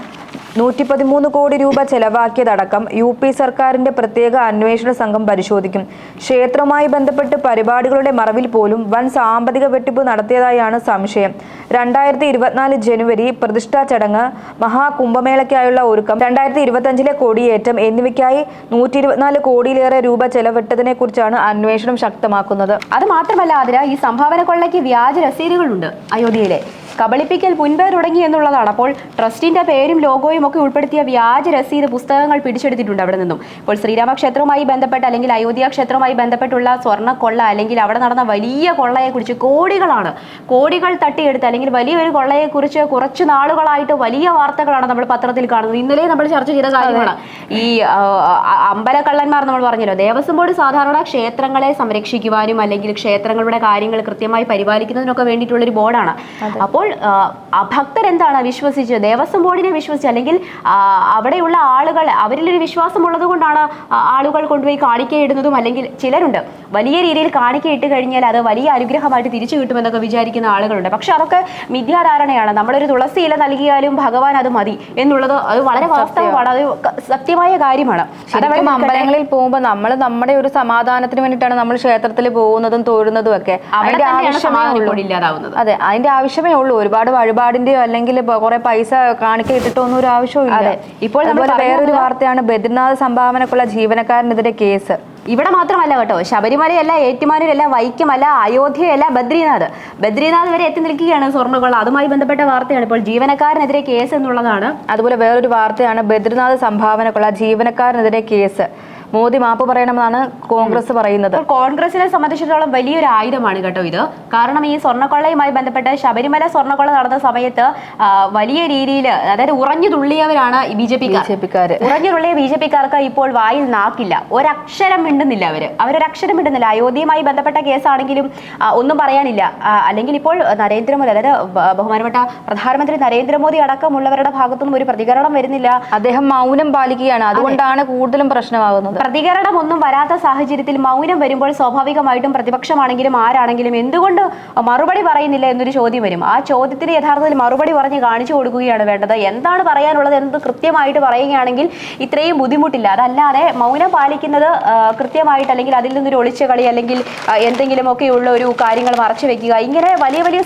113 കോടി രൂപ ചെലവാക്കിയതടക്കം UP സർക്കാരിന്റെ പ്രത്യേക അന്വേഷണ സംഘം പരിശോധിക്കും. ക്ഷേത്രവുമായി ബന്ധപ്പെട്ട് പരിപാടികളുടെ മറവിൽ പോലും വൻ സാമ്പത്തിക വെട്ടിപ്പ് നടത്തിയതായാണ് സംശയം. 2024 ജനുവരി പ്രതിഷ്ഠാ ചടങ്ങ്, മഹാകുംഭമേളയ്ക്കായുള്ള ഒരുക്കം, 2025 കൊടിയേറ്റം എന്നിവയ്ക്കായി 124 കോടിയിലേറെ രൂപ ചെലവിട്ടതിനെ കുറിച്ചാണ് അന്വേഷണം ശക്തമാക്കുന്നത്. അത് മാത്രമല്ല, അതിന് ഈ സംഭാവന കൊള്ളയ്ക്ക് വ്യാജ രസീതുകളുണ്ട്. അയോധ്യയിലെ കബളിപ്പിക്കൽ മുൻപേ തുടങ്ങി എന്നുള്ളതാണ്. അപ്പോൾ ട്രസ്റ്റിന്റെ പേരും ലോഗോയും ഒക്കെ ഉൾപ്പെടുത്തിയ വ്യാജ രസീത് പുസ്തകങ്ങൾ പിടിച്ചെടുത്തിട്ടുണ്ട് അവിടെ നിന്നും. ഇപ്പോൾ ശ്രീരാമക്ഷേത്രവുമായി ബന്ധപ്പെട്ട് അല്ലെങ്കിൽ അയോധ്യ ക്ഷേത്രവുമായി ബന്ധപ്പെട്ടുള്ള സ്വർണ്ണ കൊള്ള അല്ലെങ്കിൽ അവിടെ നടന്ന വലിയ കൊള്ളയെക്കുറിച്ച് കോടികൾ തട്ടിയെടുത്ത് അല്ലെങ്കിൽ വലിയൊരു കൊള്ളയെക്കുറിച്ച് കുറച്ച് നാളുകളായിട്ട് വലിയ വാർത്തകളാണ് നമ്മൾ പത്രത്തിൽ കാണുന്നത്. ഇന്നലെ നമ്മൾ ചർച്ച ചെയ്ത കാര്യമാണ് ഈ അമ്പലക്കള്ളന്മാർ. നമ്മൾ പറഞ്ഞല്ലോ, ദേവസ്വം ബോർഡ് സാധാരണ ക്ഷേത്രങ്ങളെ സംരക്ഷിക്കുവാനും അല്ലെങ്കിൽ ക്ഷേത്രങ്ങളുടെ കാര്യങ്ങൾ കൃത്യമായി പരിപാലിക്കുന്നതിനൊക്കെ വേണ്ടിയിട്ടുള്ളൊരു ബോർഡാണ്. അപ്പോൾ ഭക്തരെന്താണ് വിശ്വസിച്ച് ദേവസ്വം ബോർഡിനെ വിശ്വസിച്ച് അല്ലെങ്കിൽ അവിടെയുള്ള ആളുകൾ അവരിലൊരു വിശ്വാസം ഉള്ളത് കൊണ്ടാണ് ആളുകൾ കൊണ്ടുപോയി കാണിക്കയിടുന്നതും. അല്ലെങ്കിൽ ചിലരുണ്ട് വലിയ രീതിയിൽ കാണിക്കയിട്ട് കഴിഞ്ഞാൽ അത് വലിയ അനുഗ്രഹമായിട്ട് തിരിച്ചു കിട്ടുമെന്നൊക്കെ വിചാരിക്കുന്ന ആളുകളുണ്ട്. പക്ഷെ അതൊക്കെ മിഥ്യാധാരണയാണ്. നമ്മളൊരു തുളസി ഇല നൽകിയാലും ഭഗവാൻ അത് മതി എന്നുള്ളത് അത് വളരെ വാസ്തവമാണ്, അത് സത്യമായ കാര്യമാണ്. അമ്പലങ്ങളിൽ പോകുമ്പോൾ നമ്മൾ നമ്മുടെ ഒരു സമാധാനത്തിന് വേണ്ടിയിട്ടാണ് നമ്മൾ ക്ഷേത്രത്തിൽ പോകുന്നതും തൊഴുന്നതും ഒക്കെ. അതിന്റെ ആവശ്യമേ ഉള്ളൂ. ഒരുപാട് വഴിപാടിന്റെയോ അല്ലെങ്കിൽ കുറെ പൈസ കാണിക്ക ഇട്ടിട്ടോ ഒന്നും ഒരു ആവശ്യമില്ല. ഇപ്പോൾ വേറൊരു വാർത്തയാണ് ബദ്രിനാഥ് സംഭാവനക്കുള്ള ജീവനക്കാരനെതിരെ കേസ്. ഇവിടെ മാത്രമല്ല കേട്ടോ, ശബരിമലയല്ല, ഏറ്റുമാനൂരല്ല, വൈക്കമല്ല, അയോധ്യയല്ല, ബദ്രിനാഥ് വരെ എത്തി നിൽക്കുകയാണ് സ്വർണ്ണകൊള്ള. അതുമായി ബന്ധപ്പെട്ട വാർത്തയാണ് ഇപ്പോൾ ജീവനക്കാരനെതിരെ കേസ് എന്നുള്ളതാണ്. അതുപോലെ വേറൊരു വാർത്തയാണ് ബദ്രിനാഥ് സംഭാവനക്കുള്ള ജീവനക്കാരനെതിരെ കേസ്. മോദി മാപ്പ് പറയണമെന്നാണ് കോൺഗ്രസ് പറയുന്നത്. കോൺഗ്രസിനെ സംബന്ധിച്ചിടത്തോളം വലിയൊരു ആയുധമാണ് കേട്ടോ ഇത്. കാരണം ഈ സ്വർണ്ണക്കൊള്ളയുമായി ബന്ധപ്പെട്ട് ശബരിമല സ്വർണ്ണക്കൊള്ള നടന്ന സമയത്ത് വലിയ രീതിയിൽ, അതായത് ഉറഞ്ഞു തുള്ളിയവരാണ് ബി ജെ പിക്കാർ. ഉറഞ്ഞു തുള്ളിയ ബി ജെ പിക്കാർക്ക് ഇപ്പോൾ വായിൽ നാക്കില്ല, ഒരക്ഷരം മിണ്ടുന്നില്ല. അവരൊരക്ഷരം മിണ്ടുന്നില്ല. അയോധ്യയുമായി ബന്ധപ്പെട്ട കേസാണെങ്കിലും ഒന്നും പറയാനില്ല. അല്ലെങ്കിൽ ഇപ്പോൾ നരേന്ദ്രമോദി, അതായത് ബഹുമാനപ്പെട്ട പ്രധാനമന്ത്രി നരേന്ദ്രമോദി അടക്കമുള്ളവരുടെ ഭാഗത്തുനിന്നും ഒരു പ്രതികരണം വരുന്നില്ല. അദ്ദേഹം മൗനം പാലിക്കുകയാണ്. അതുകൊണ്ടാണ് കൂടുതലും പ്രശ്നമാകുന്നത്. പ്രതികരണം ഒന്നും വരാത്ത സാഹചര്യത്തിൽ മൗനം വരുമ്പോൾ സ്വാഭാവികമായിട്ടും പ്രതിപക്ഷമാണെങ്കിലും ആരാണെങ്കിലും എന്തുകൊണ്ട് മറുപടി പറയുന്നില്ല എന്നൊരു ചോദ്യം വരും. ആ ചോദ്യത്തിന് യഥാർത്ഥത്തിൽ മറുപടി പറഞ്ഞ് കാണിച്ചു കൊടുക്കുകയാണ് വേണ്ടത്. എന്താണ് പറയാനുള്ളത് എന്ന് കൃത്യമായിട്ട് പറയുകയാണെങ്കിൽ ഇത്രയും ബുദ്ധിമുട്ടില്ല. അതല്ലാതെ മൗനം പാലിക്കുന്നത് കൃത്യമായിട്ട്, അല്ലെങ്കിൽ അതിൽ നിന്നൊരു ഒളിച്ച കളി, അല്ലെങ്കിൽ എന്തെങ്കിലുമൊക്കെയുള്ള ഒരു കാര്യങ്ങൾ മറച്ചു വെക്കുക, ഇങ്ങനെ വലിയ വലിയ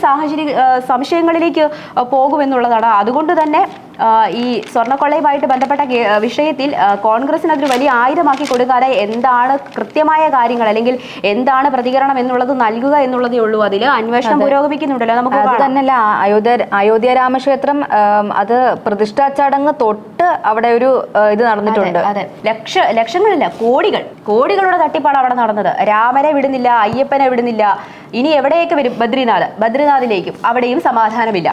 സംശയങ്ങളിലേക്ക് പോകുമെന്നുള്ളതാണ്. അതുകൊണ്ട് തന്നെ ഈ സ്വർണ്ണക്കൊള്ളയുമായിട്ട് ബന്ധപ്പെട്ട വിഷയത്തിൽ കോൺഗ്രസിന് അതൊരു വലിയ ആയുധമാക്കി കൊടുക്കാതെ എന്താണ് കൃത്യമായ കാര്യങ്ങൾ, അല്ലെങ്കിൽ എന്താണ് പ്രതികരണം എന്നുള്ളത് നൽകുക എന്നുള്ളതേ ഉള്ളൂ. അതിൽ അന്വേഷണം പുരോഗമിക്കുന്നുണ്ടല്ലോ. നമുക്ക് അത് തന്നെയല്ല, അയോധ്യ രാമക്ഷേത്രം അത് പ്രതിഷ്ഠാ ചടങ്ങ് തൊട്ട് അവിടെ ഒരു ഇത് നടന്നിട്ടുണ്ട്. അതെ, ലക്ഷങ്ങളില്ല, കോടികളുടെ തട്ടിപ്പാണ് അവിടെ നടന്നത്. രാമനെ വിടുന്നില്ല, അയ്യപ്പനെ വിടുന്നില്ല. ഇനി എവിടെയൊക്കെ വരും? ബദ്രിനാഥിലേക്കും അവിടെയും സമാധാനമില്ല.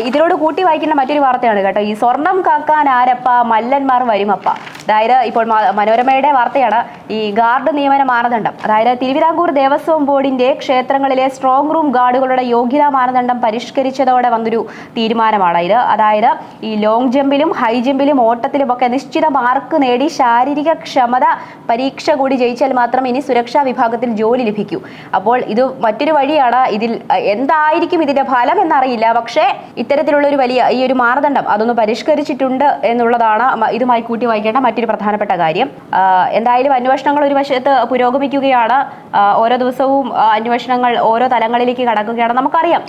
ഇതിനോട് കൂട്ടി വായിക്കുന്ന മറ്റൊരു വാർത്തയാണ് കേട്ടോ. ഈ സ്വർണം കാക്കാൻ ആരപ്പ, മല്ലന്മാർ വരുമപ്പ. അതായത് ഇപ്പോൾ മനോരമയുടെ വാർത്തയാണ്. ഈ ഗാർഡ് നിയമന മാനദണ്ഡം, അതായത് തിരുവിതാംകൂർ ദേവസ്വം ബോർഡിന്റെ ക്ഷേത്രങ്ങളിലെ സ്ട്രോങ് റൂം ഗാർഡുകളുടെ യോഗ്യതാ മാനദണ്ഡം പരിഷ്കരിച്ചതോടെ വന്നൊരു തീരുമാനമാണ് ഇത്. അതായത് ഈ ലോങ് ജമ്പിലും ഹൈ ജമ്പിലും ഓട്ടത്തിലും ഒക്കെ നിശ്ചിത മാർക്ക് നേടി ശാരീരിക ക്ഷമത പരീക്ഷ കൂടി ജയിച്ചാൽ മാത്രം ഇനി സുരക്ഷാ വിഭാഗത്തിൽ ജോലി ലഭിക്കൂ. അപ്പോൾ ഇത് മറ്റൊരു വഴിയാണ്. ഇതിൽ എന്തായിരിക്കും ഇതിന്റെ ഫലം എന്നറിയില്ല. പക്ഷേ ഇത്തരത്തിലുള്ള ഒരു വലിയ ഈ ഒരു മാനദണ്ഡം അതൊന്ന് പരിഷ്കരിച്ചിട്ടുണ്ട് എന്നുള്ളതാണ് ഇതുമായി കൂട്ടി വായിക്കേണ്ട മറ്റൊരു പ്രധാനപ്പെട്ട കാര്യം. എന്തായാലും അന്വേഷണങ്ങൾ ഒരു വശത്ത് പുരോഗമിക്കുകയാണ്. ഓരോ ദിവസവും അന്വേഷണങ്ങൾ ഓരോ തലങ്ങളിലേക്ക് കടക്കുകയാണ്. നമുക്കറിയാം.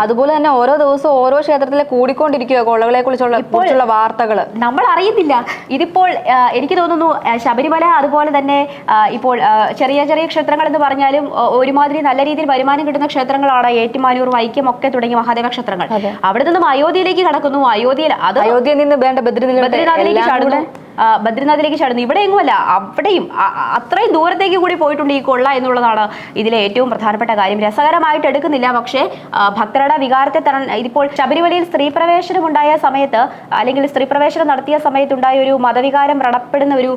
അതുപോലെ തന്നെ ഓരോ ദിവസവും ഓരോ ക്ഷേത്രത്തിലെ കൂടിക്കൊണ്ടിരിക്കുക കൊള്ളകളെ കുറിച്ചുള്ള വാർത്തകൾ നമ്മൾ അറിയുന്നില്ല. ഇതിപ്പോൾ എനിക്ക് തോന്നുന്നു ശബരിമല, അതുപോലെ തന്നെ ഇപ്പോൾ ചെറിയ ചെറിയ ക്ഷേത്രങ്ങൾ എന്ന് പറഞ്ഞാലും ഒരുമാതിരി നല്ല രീതിയിൽ വരുമാനം കിട്ടുന്ന ക്ഷേത്രങ്ങളാണ് ഏറ്റുമാനൂർ, വൈക്കം ഒക്കെ തുടങ്ങിയ മഹാദേവ ക്ഷേത്രങ്ങൾ. അവിടെ നിന്നും അയോധ്യയിലേക്ക് കടക്കുന്നു. അയോധ്യയിൽ നിന്ന് വേണ്ട ബദ്രിനാഥിലേക്ക് ചാടുന്നു. ഇവിടെ എങ്ങുമല്ല, അവിടെയും അത്രയും ദൂരത്തേക്ക് കൂടി പോയിട്ടുണ്ട് ഈ കൊള്ള എന്നുള്ളതാണ് ഇതിലെ ഏറ്റവും പ്രധാനപ്പെട്ട കാര്യം. രസകരമായിട്ട് എടുക്കുന്നില്ല, പക്ഷേ ഭക്തരുടെ വികാരത്തെ ഇതിപ്പോൾ ശബരിമലയിൽ സ്ത്രീ പ്രവേശനം ഉണ്ടായ സമയത്ത്, അല്ലെങ്കിൽ സ്ത്രീ പ്രവേശനം നടത്തിയ സമയത്തുണ്ടായ ഒരു മതവികാരം വ്രണപ്പെടുന്ന ഒരു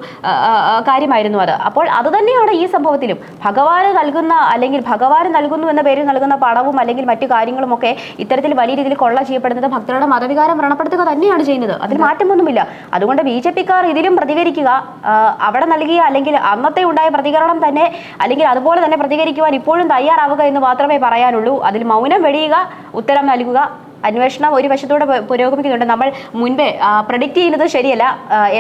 കാര്യമായിരുന്നു അത്. അപ്പോൾ അത് തന്നെയാണ് ഈ സംഭവത്തിലും. ഭഗവാന് നൽകുന്ന, അല്ലെങ്കിൽ ഭഗവാന് നൽകുന്നു എന്ന പേരിൽ നൽകുന്ന പണവും അല്ലെങ്കിൽ മറ്റു കാര്യങ്ങളും ഒക്കെ ഇത്തരത്തിൽ വലിയ രീതിയിൽ കൊള്ള ചെയ്യപ്പെടുന്നത് ഭക്തരുടെ മതവികാരം വ്രണപ്പെടുത്തുക തന്നെയാണ് ചെയ്യുന്നത്. അതിൽ മാറ്റമൊന്നുമില്ല. അതുകൊണ്ട് ബി ജെ പിക്കാർ ഇതിലും പ്രതികരിക്കുക, അവിടെ നൽകിയ അല്ലെങ്കിൽ അന്നത്തെ ഉണ്ടായ പ്രതികരണം തന്നെ, അല്ലെങ്കിൽ അതുപോലെ തന്നെ പ്രതികരിക്കുവാൻ ഇപ്പോഴും തയ്യാറാവുക എന്ന് മാത്രമേ പറയാനുള്ളൂ. അതിൽ മൗനം വെടിയുക, ഉത്തരം നൽകുക. അന്വേഷണം ഒരു വശത്തോടെ പുരോഗമിക്കുന്നുണ്ട്. നമ്മൾ മുൻപേ പ്രഡിക്റ്റ് ചെയ്യുന്നത് ശരിയല്ല.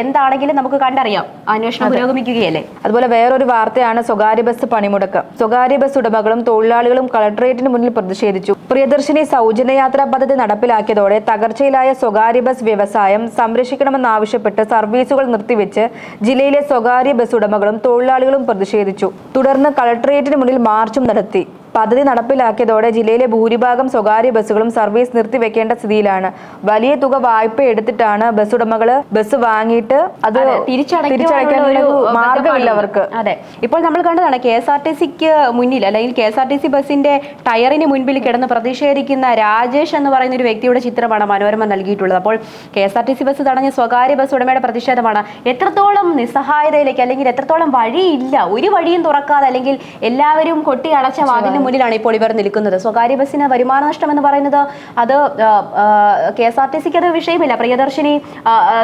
എന്താണെങ്കിലും നമുക്ക് കണ്ടറിയാം, അന്വേഷണം പുരോഗമിക്കുകയല്ലേ. അതുപോലെ വേറൊരു വാർത്തയാണ് സ്വകാര്യ ബസ് പണിമുടക്ക്. സ്വകാര്യ ബസ് ഉടമകളും തൊഴിലാളികളും കളക്ടറേറ്റിന് മുന്നിൽ പ്രതിഷേധിച്ചു. പ്രിയദർശിനി സൗജന്യ യാത്രാ പദ്ധതി നടപ്പിലാക്കിയതോടെ തകർച്ചയിലായ സ്വകാര്യ ബസ് വ്യവസായം സംരക്ഷിക്കണമെന്നാവശ്യപ്പെട്ട് സർവീസുകൾ നിർത്തിവെച്ച് ജില്ലയിലെ സ്വകാര്യ ബസ് ഉടമകളും തൊഴിലാളികളും പ്രതിഷേധിച്ചു. തുടർന്ന് കളക്ടറേറ്റിന് മുന്നിൽ മാർച്ചും നടത്തി. പദ്ധതി നടപ്പിലാക്കിയതോടെ ജില്ലയിലെ ഭൂരിഭാഗം സ്വകാര്യ ബസ്സുകളും സർവീസ് നിർത്തിവെക്കേണ്ട സ്ഥിതിയിലാണ്. വലിയ തുക വായ്പ എടുത്തിട്ടാണ് ബസ് ഉടമകള് ബസ് വാങ്ങിയിട്ട് അത് തിരിച്ചടയ്ക്കാനുള്ള മാർഗമില്ല അവർക്ക്. അതെ, ഇപ്പോൾ നമ്മൾ കണ്ടതാണ് KSRTCക്ക് മുന്നിൽ, അല്ലെങ്കിൽ KSRTC ബസിന്റെ ടയറിന് മുൻപിൽ കിടന്ന് പ്രതിഷേധിക്കുന്ന രാജേഷ് എന്ന് പറയുന്ന ഒരു വ്യക്തിയുടെ ചിത്രമാണ് മനോരമ നൽകിയിട്ടുള്ളത്. അപ്പോൾ KSRTC ബസ് തടഞ്ഞ സ്വകാര്യ ബസ് ഉടമയുടെ പ്രതിഷേധമാണ്. എത്രത്തോളം നിസ്സഹായതയിലേക്ക്, അല്ലെങ്കിൽ എത്രത്തോളം വഴിയില്ല, ഒരു വഴിയും തുറക്കാതെ, അല്ലെങ്കിൽ എല്ലാവരും കൊട്ടി അടച്ച വാതിലിന് മുന്നിലാണ് ഇപ്പോൾ ഇവർ നിൽക്കുന്നത്. സ്വകാര്യ ബസ്സിന് വരുമാന നഷ്ടം എന്ന് പറയുന്നത് അത് KSRTCക്ക് അത് വിഷയമില്ല. പ്രിയദർശിനി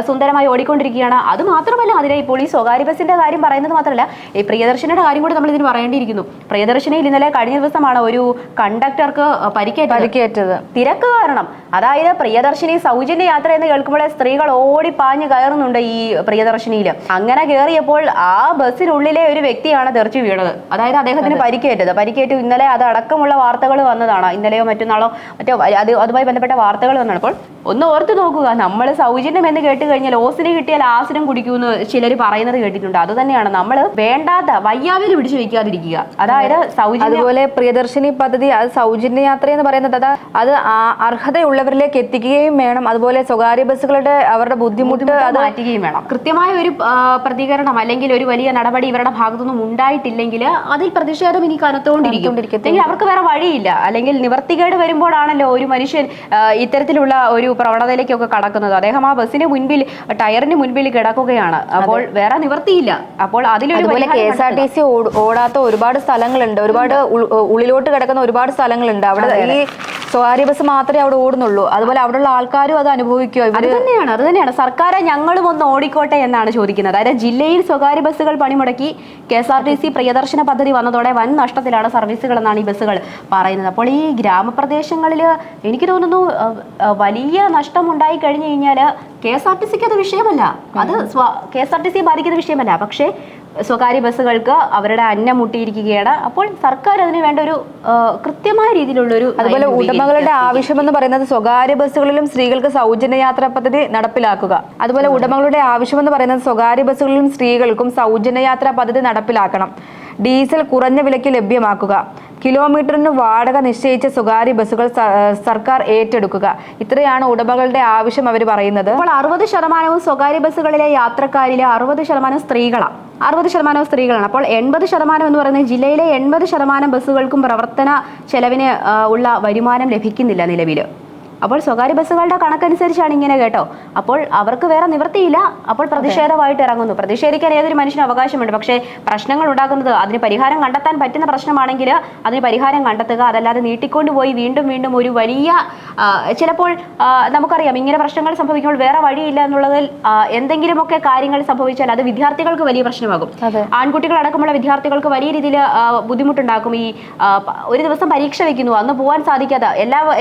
സുന്ദരമായി ഓടിക്കൊണ്ടിരിക്കുകയാണ്. അത് മാത്രമല്ല, അതിലെ ഇപ്പോൾ ഈ സ്വകാര്യ ബസ്സിന്റെ കാര്യം പറയുന്നത് മാത്രമല്ല, ഈ പ്രിയദർശിനിയുടെ കാര്യം കൂടി നമ്മൾ ഇതിന് പറയേണ്ടിയിരിക്കുന്നു. പ്രിയദർശിനിയിൽ ഇന്നലെ കഴിഞ്ഞ ദിവസമാണ് ഒരു കണ്ടക്ടർക്ക് പരിക്കേറ്റത്. തിരക്ക് കാരണം. അതായത് പ്രിയദർശിനി സൗജന്യ യാത്ര എന്ന് കേൾക്കുമ്പോഴേ സ്ത്രീകൾ ഓടിപ്പാഞ്ഞ് കയറുന്നുണ്ട് ഈ പ്രിയദർശിനിയിൽ. അങ്ങനെ കയറിയപ്പോൾ ആ ബസ്സിനുള്ളിലെ ഒരു വ്യക്തിയാണ് തെറിച്ചു വീണത്. അതായത് അദ്ദേഹത്തിന് പരിക്കേറ്റു. ഇന്നലെ അത് അടക്കമുള്ള വാർത്തകൾ വന്നതാണ്. ഇന്നലെയോ മറ്റന്നാളോ അതുമായി ബന്ധപ്പെട്ട വാർത്തകൾ വന്നതാണ്. അപ്പോൾ ഒന്ന് ഓർത്ത് നോക്കുക, നമ്മൾ സൗജന്യം എന്ന് കേട്ട് കഴിഞ്ഞാൽ ഓസിന് കിട്ടിയാൽ ആസിനും കുടിക്കുമെന്ന് ചിലർ പറയുന്നത് കേട്ടിട്ടുണ്ട്. അത് തന്നെയാണ് നമ്മൾ വേണ്ടാത്ത വയ്യാവിൽ പിടിച്ചു വെക്കാതിരിക്കുക. അതായത് സൗജന്യം. അതുപോലെ പ്രിയദർശിനി പദ്ധതി, അത് സൗജന്യ യാത്ര എന്ന് പറയുന്നത് അത് അർഹതയുള്ളവരിലേക്ക് എത്തിക്കുകയും വേണം. അതുപോലെ സ്വകാര്യ ബസ്സുകളുടെ അവരുടെ ബുദ്ധിമുട്ട് അത് മാറ്റുകയും വേണം. കൃത്യമായ ഒരു പ്രതികരണം അല്ലെങ്കിൽ ഒരു വലിയ നടപടി ഇവരുടെ ഭാഗത്തുനിന്നും ഉണ്ടായിട്ടില്ലെങ്കിൽ അതിൽ പ്രതിഷേധം ഇനി കനത്തോണ്ടിരിക്കും. അവർക്ക് വേറെ വഴിയില്ല. അല്ലെങ്കിൽ നിവർത്തികേട് വരുമ്പോഴാണല്ലോ ഒരു മനുഷ്യൻ ഇത്തരത്തിലുള്ള ഒരു പ്രവണതയിലേക്കൊക്കെ കടക്കുന്നത്. അദ്ദേഹം ആ ബസ്സിന് മുൻപിൽ ടയറിന് മുൻപിൽ കിടക്കുകയാണ്. അപ്പോൾ വേറെ നിവർത്തിയില്ല. അപ്പോൾ അതിലൊരു KSRTC ഓടാത്ത ഒരുപാട് സ്ഥലങ്ങളുണ്ട്, ഒരുപാട് ഉള്ളിലോട്ട് കിടക്കുന്ന ഒരുപാട് സ്ഥലങ്ങളുണ്ട്. അവിടെ ഈ സ്വകാര്യ ബസ് മാത്രമേ അവിടെ ഓടുന്നുള്ളൂ. അതുപോലെ അവിടെയുള്ള ആൾക്കാരും അത് അനുഭവിക്കുക. അത് തന്നെയാണ് സർക്കാർ ഞങ്ങളും ഒന്ന് ഓടിക്കോട്ടെ എന്നാണ് ചോദിക്കുന്നത്. അതായത് ജില്ലയിൽ സ്വകാര്യ ബസ്സുകൾ പണിമുടക്കി KSRTC പ്രിയദർശന പദ്ധതി വന്നതോടെ വൻ നഷ്ടത്തിലാണ് സർവീസുകൾ എന്നാണ് ഈ ബസ്സുകൾ പറയുന്നത്. അപ്പോൾ ഈ ഗ്രാമപ്രദേശങ്ങളിൽ എനിക്ക് തോന്നുന്നു വലിയ നഷ്ടം ഉണ്ടായി കഴിഞ്ഞു കഴിഞ്ഞാൽ KSRTCക്ക് അത് വിഷയമല്ല, അത് KSRTC ബാധിക്കുന്ന വിഷയമല്ല. പക്ഷേ സ്വകാര്യ ബസ്സുകൾക്ക് അവരുടെ അന്നം മുട്ടിയിരിക്കുകയാണ്. അപ്പോൾ സർക്കാർ അതിന് വേണ്ട ഒരു കൃത്യമായ രീതിയിലുള്ളൊരു. അതുപോലെ ഉടമകളുടെ ആവശ്യമെന്ന് പറയുന്നത് സ്വകാര്യ ബസ്സുകളിലും സ്ത്രീകൾക്ക് സൗജന്യ യാത്രാ പദ്ധതി നടപ്പിലാക്കുക. അതുപോലെ ഉടമകളുടെ ആവശ്യമെന്ന് പറയുന്നത് സ്വകാര്യ ബസ്സുകളിലും സ്ത്രീകൾക്കും സൗജന്യ യാത്രാ പദ്ധതി നടപ്പിലാക്കണം. ഡീസൽ കുറഞ്ഞ വിലയ്ക്ക് ലഭ്യമാക്കുക. കിലോമീറ്ററിന് വാടക നിശ്ചയിച്ച സ്വകാര്യ ബസ്സുകൾ സർക്കാർ ഏറ്റെടുക്കുക. ഇത്രയാണ് ഉടമകളുടെ ആവശ്യം അവർ പറയുന്നത്. അപ്പോൾ 60% സ്വകാര്യ ബസ്സുകളിലെ യാത്രക്കാരിലെ 60% സ്ത്രീകളാണ്. 60% സ്ത്രീകളാണ്. അപ്പോൾ 80% എന്ന് പറയുന്നത് ജില്ലയിലെ 80% ബസ്സുകൾക്കും പ്രവർത്തന ചെലവിന് ഉള്ള വരുമാനം ലഭിക്കുന്നില്ല നിലവിൽ. അപ്പോൾ സ്വകാര്യ ബസ്സുകളുടെ കണക്കനുസരിച്ചാണ് ഇങ്ങനെ കേട്ടോ. അപ്പോൾ അവർക്ക് വേറെ നിവൃത്തിയില്ല. അപ്പോൾ പ്രതിഷേധമായിട്ട് ഇറങ്ങുന്നു. പ്രതിഷേധിക്കാൻ ഏതൊരു മനുഷ്യനും അവകാശമുണ്ട്. പക്ഷേ പ്രശ്നങ്ങൾ ഉണ്ടാക്കുന്നത് അതിന് പരിഹാരം കണ്ടെത്താൻ പറ്റുന്ന പ്രശ്നമാണെങ്കിൽ അതിന് പരിഹാരം കണ്ടെത്തുക. അതല്ലാതെ നീട്ടിക്കൊണ്ടുപോയി വീണ്ടും വീണ്ടും ഒരു വലിയ ചിലപ്പോൾ നമുക്കറിയാം ഇങ്ങനെ പ്രശ്നങ്ങൾ സംഭവിക്കുമ്പോൾ വേറെ വഴിയില്ല എന്നുള്ളതിൽ എന്തെങ്കിലുമൊക്കെ കാര്യങ്ങൾ സംഭവിച്ചാൽ അത് വിദ്യാർത്ഥികൾക്ക് വലിയ പ്രശ്നമാകും. ആൺകുട്ടികൾ അടക്കമുള്ള വിദ്യാർത്ഥികൾക്ക് വലിയ രീതിയിൽ ബുദ്ധിമുട്ടുണ്ടാക്കും. ഈ ഒരു ദിവസം പരീക്ഷ വെക്കുന്നു, അന്ന് പോകാൻ സാധിക്കാതെ